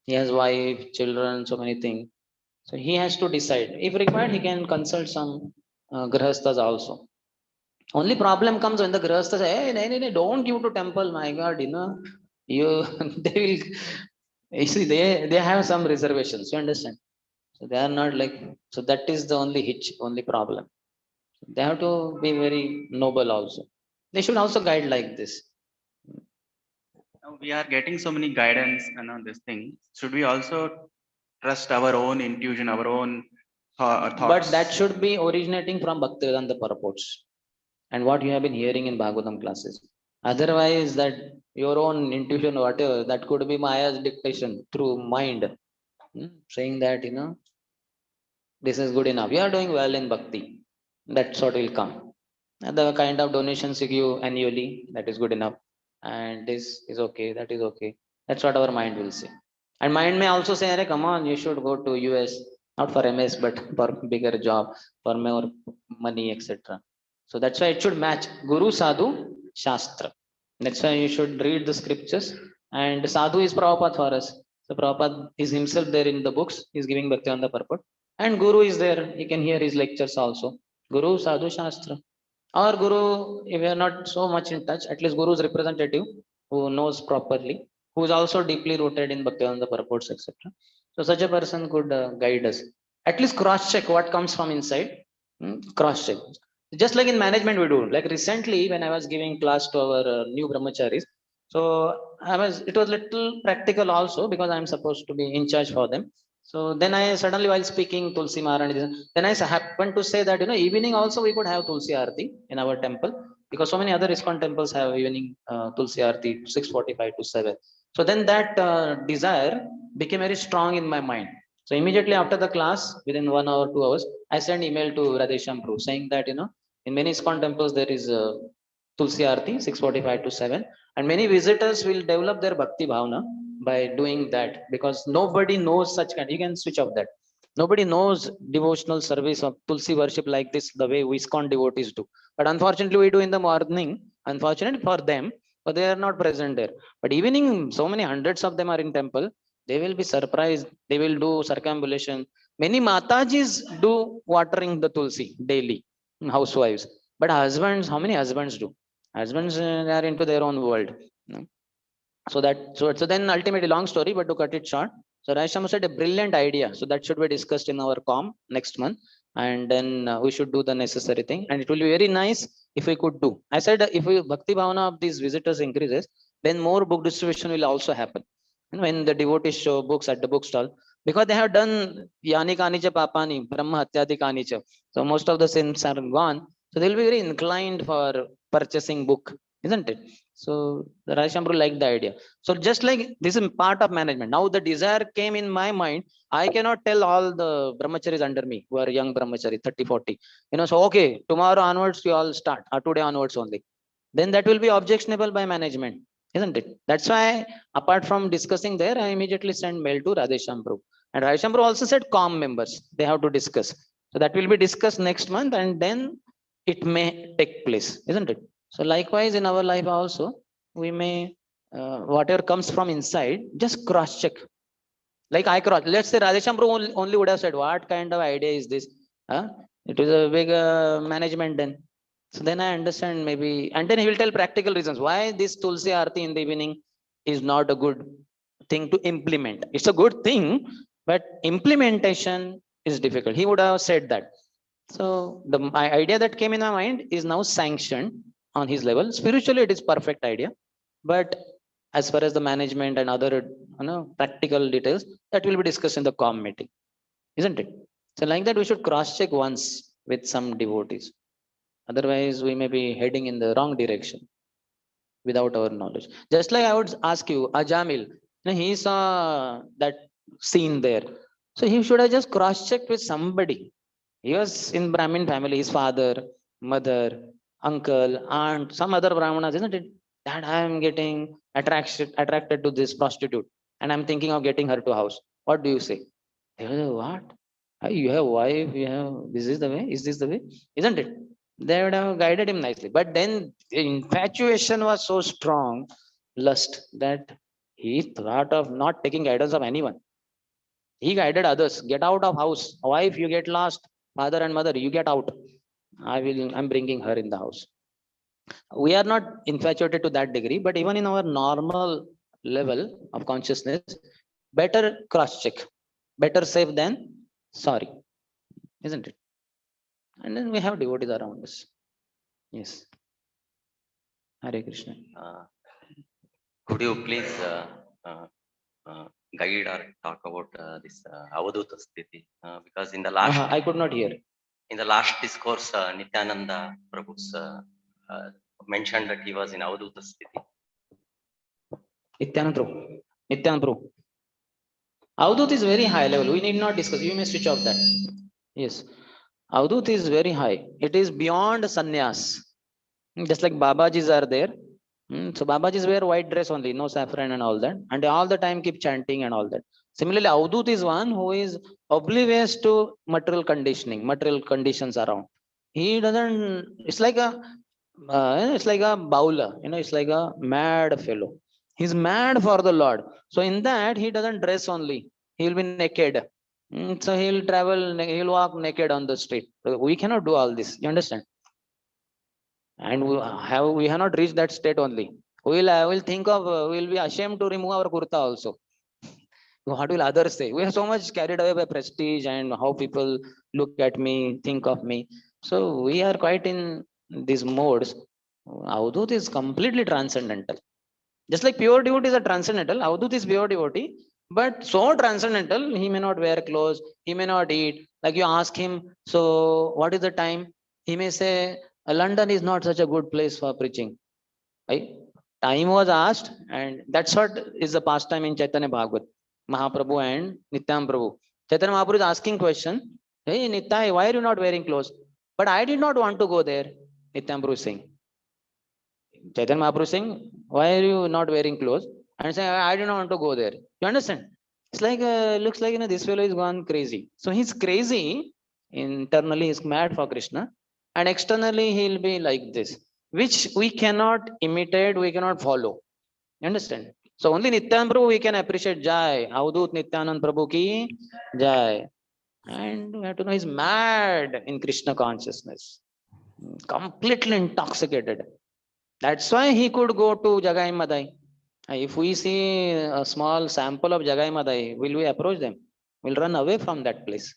He has wife, children, so many things. So he has to decide. If required, he can consult some grahasthas also. Only problem comes when the grahasthas say, hey, no, don't give to temple, my God, you they will, you see, they have some reservations, you understand? So they are not like, so that is the only hitch, only problem. They have to be very noble also. They should also guide like this. now we are getting so many guidance and on this thing. Should we also trust our own intuition, our own But thoughts? that should be originating from Bhaktivedanta purports and what you have been hearing in Bhagavatam classes. Otherwise, that your own intuition, whatever, that could be Maya's dictation through mind, saying that, this is good enough. You are doing well in bhakti. That sort will come. And the kind of donations you give annually, that is good enough. And this is okay, that is okay. That's what our mind will say. And mind may also say, come on, you should go to US, not for MS, but for bigger job, for more money, etc. So that's why it should match Guru, Sadhu, Shastra. That's why you should read the scriptures. And Sadhu is Prabhupada for us. So Prabhupada is himself there in the books. He's giving Bhakti on the purport. And Guru is there. You can hear his lectures also. Guru, Sadhu, Shastra. Or Guru, if you are not so much in touch, at least Guru's representative who knows properly, who is also deeply rooted in Bhakti on the purports, etc. So such a person could guide us. At least cross check what comes from inside. Cross check. Just like in management we do. Like recently when I was giving class to our new brahmacharis, so it was little practical also because I'm supposed to be in charge for them. So then I suddenly while speaking Tulsi Maharani, then I happened to say that evening also we could have Tulsi Aarti in our temple, because so many other ISKCON temples have evening Tulsi Aarti 6:45 to 7. So then that desire became very strong in my mind. So immediately after the class, within 1 hour, 2 hours, I sent email to Radhesham Prabhu saying that in many ISKCON temples there is Tulsi Aarti 6:45 to 7, and many visitors will develop their bhakti bhavana by doing that, because nobody knows such kind. You can switch off that. Nobody knows devotional service of Tulsi worship like this, the way we ISKCON devotees do. But unfortunately, we do in the morning. Unfortunately for them, but they are not present there. But evening, so many hundreds of them are in temple. They will be surprised. They will do circumambulation. Many Matajis do watering the Tulsi daily, housewives. But husbands, how many husbands do? Husbands are into their own world. No? So then ultimately, long story, but to cut it short, so Raisham said a brilliant idea. So that should be discussed in our com next month, and then we should do the necessary thing, and it will be very nice if we could do. I said if we bhakti bhavana of these visitors increases, then more book distribution will also happen. And when the devotees show books at the bookstall, because they have done Yani Kanicha Papani, Brahma Hatyadi Kanicha. So most of the sins are gone. So they'll be very inclined for purchasing book, isn't it? So the Raishambru liked the idea. So just like this is part of management. Now the desire came in my mind. I cannot tell all the brahmacharis under me who are young brahmachari, 30, 40. So okay, tomorrow onwards you all start, or today onwards only. Then that will be objectionable by management, isn't it? That's why apart from discussing there, I immediately send mail to Radheshambru. And Radheshambru also said COM members, they have to discuss. So that will be discussed next month, and then it may take place, isn't it? So likewise in our life also, we may whatever comes from inside, just cross check. Like I cross. Let's say Radheshambru only would have said, "What kind of idea is this?" Huh? It was a big management then. So then I understand maybe, and then he will tell practical reasons why this Tulsi Aarti in the evening is not a good thing to implement. It's a good thing, but implementation is difficult. He would have said that. So the my idea that came in my mind is now sanctioned on his level. Spiritually, it is perfect idea, but as far as the management and other practical details, that will be discussed in the com meeting, isn't it? So like that, we should cross check once with some devotees. Otherwise, we may be heading in the wrong direction without our knowledge. Just like I would ask you, Ajamil, he saw that scene there. So he should have just cross-checked with somebody. He was in Brahmin family, his father, mother, uncle, aunt, some other Brahmanas, isn't it? That I am getting attracted to this prostitute, and I'm thinking of getting her to house. What do you say? They will say, what? You have wife, you have this is the way, is this the way? Isn't it? They would have guided him nicely. But then the infatuation was so strong, lust, that he thought of not taking guidance of anyone. He guided others. Get out of house. Wife, you get lost. Father and mother, you get out. I'm bringing her in the house. We are not infatuated to that degree, but even in our normal level of consciousness, better cross check. Better safe than sorry. Isn't it? And then we have devotees around us. Yes. Hare Krishna. Could you please uh, guide or talk about this Avadhuta Sthiti? Because I could not hear. in the last discourse, Nityananda Prabhu's mentioned that he was in Avadhuta Sthiti. Nityanand Prabhu. Nityanand Prabhu. Avadut is very high level. We need not discuss. You may switch off that. Yes. Avadut is very high. It is beyond sannyas. Just like Babajis are there. So Babajis wear white dress only, no saffron and all that. And they all the time keep chanting and all that. Similarly, Avadut is one who is oblivious to material conditioning, material conditions around. He doesn't, it's like a bowler, it's like a mad fellow. He's mad for the Lord. So in that, he doesn't dress only. He will be naked. So he'll travel, he'll walk naked on the street. We cannot do all this. You understand? And we have not reached that state only. We'll think of, we'll be ashamed to remove our kurta also. What will others say? We are so much carried away by prestige and how people look at me, think of me. So we are quite in these modes. Avadut is completely transcendental. Just like pure devotee is a transcendental, Avadut is pure devotee, but so transcendental, he may not wear clothes, he may not eat. Like you ask him, so what is the time? He may say, London is not such a good place for preaching. Right? Time was asked, and that's what is the pastime in Chaitanya Bhagavat. Mahaprabhu and Nityam Prabhu. Chaitanya Mahaprabhu is asking question, hey Nitai, why are you not wearing clothes? But I did not want to go there, Nityam Prabhu is saying. Chaitanya Mahaprabhu is saying, why are you not wearing clothes? And saying, I do not want to go there. You understand? It's like, looks like, this fellow is gone crazy. So he's crazy. Internally, he's mad for Krishna. And externally, he'll be like this, which we cannot imitate, we cannot follow. You understand? So only Nityan Prabhu we can appreciate Jai. Avadut Nityanand Prabhu ki Jai. And we have to know he's mad in Krishna consciousness. Completely intoxicated. That's why he could go to Jagai Madai. If we see a small sample of Jagai Madai, will we approach them? We'll run away from that place.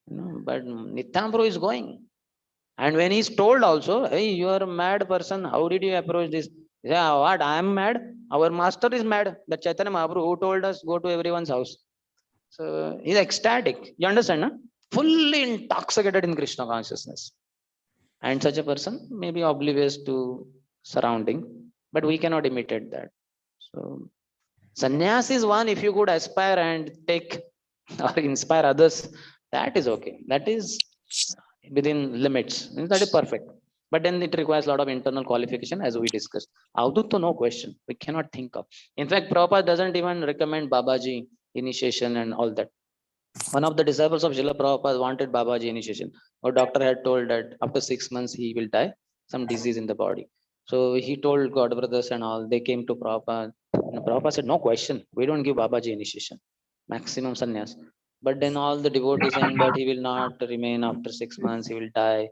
But Nityam is going. And when he's told also, hey, you are a mad person, how did you approach this? Yeah, what? I am mad. Our master is mad. The Chaitanya Mahaprabhu who told us go to everyone's house. So he's ecstatic. You understand? No? Fully intoxicated in Krishna consciousness. And such a person may be oblivious to surrounding, but we cannot imitate that. So sannyas is one, if you could aspire and take or inspire others, that is okay. That is within limits. That is perfect. But then it requires a lot of internal qualification, as we discussed. Avadut, no question. We cannot think of. In fact, Prabhupada doesn't even recommend Babaji initiation and all that. One of the disciples of Srila Prabhupada wanted Babaji initiation. Our doctor had told that after 6 months he will die, some disease in the body. So he told God brothers and all, they came to Prabhupada. And Prabhupada said, no question, we don't give Babaji initiation, maximum sannyas. But then all the devotees saying that he will not remain after 6 months, he will die.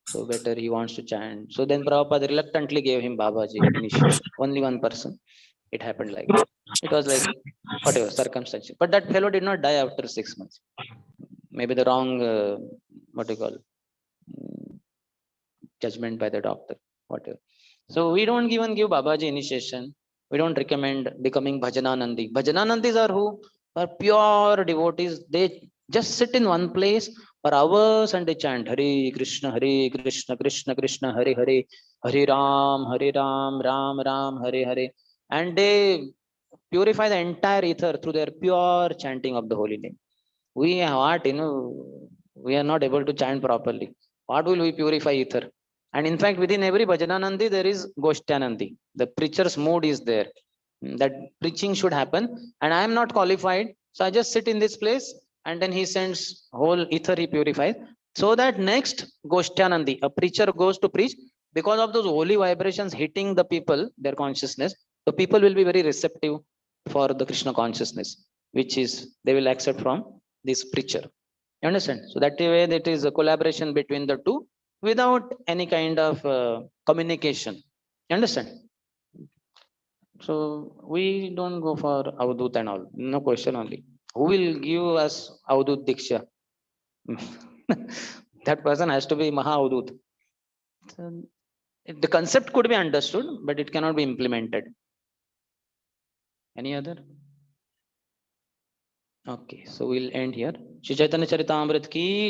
So better he wants to chant. So then Prabhupada reluctantly gave him Babaji initiation. Only one person. It happened like that. It was like whatever circumstances. But that fellow did not die after 6 months. Maybe the wrong what do you call judgment by the doctor, whatever. So we don't even give Babaji initiation. We don't recommend becoming Bhajananandi. Bhajananandis are who? Are pure devotees. They just sit in one place for hours and they chant Hare Krishna, Krishna Krishna, Hare Hare, Hare Ram, Ram Ram, Hare Hare. And they purify the entire ether through their pure chanting of the holy name. We are what, we are not able to chant properly. What will we purify ether? And in fact, within every Bhajananandi, there is Goshtyanandi. The preacher's mood is there. That preaching should happen. And I am not qualified. So I just sit in this place and then he sends whole ether, he purifies. So that next Goshtyanandi, a preacher goes to preach, because of those holy vibrations hitting the people, their consciousness, the people will be very receptive for the Krishna consciousness, which is they will accept from this preacher. You understand? So that way, that is a collaboration between the two without any kind of communication. You understand? So we don't go for Avadut and all. No question only. Who will give us Avadut Diksha? That person has to be Maha Avadut. So the concept could be understood, but it cannot be implemented. Any other? Okay, so we'll end here. Shri Chaitanya Charitamrita ki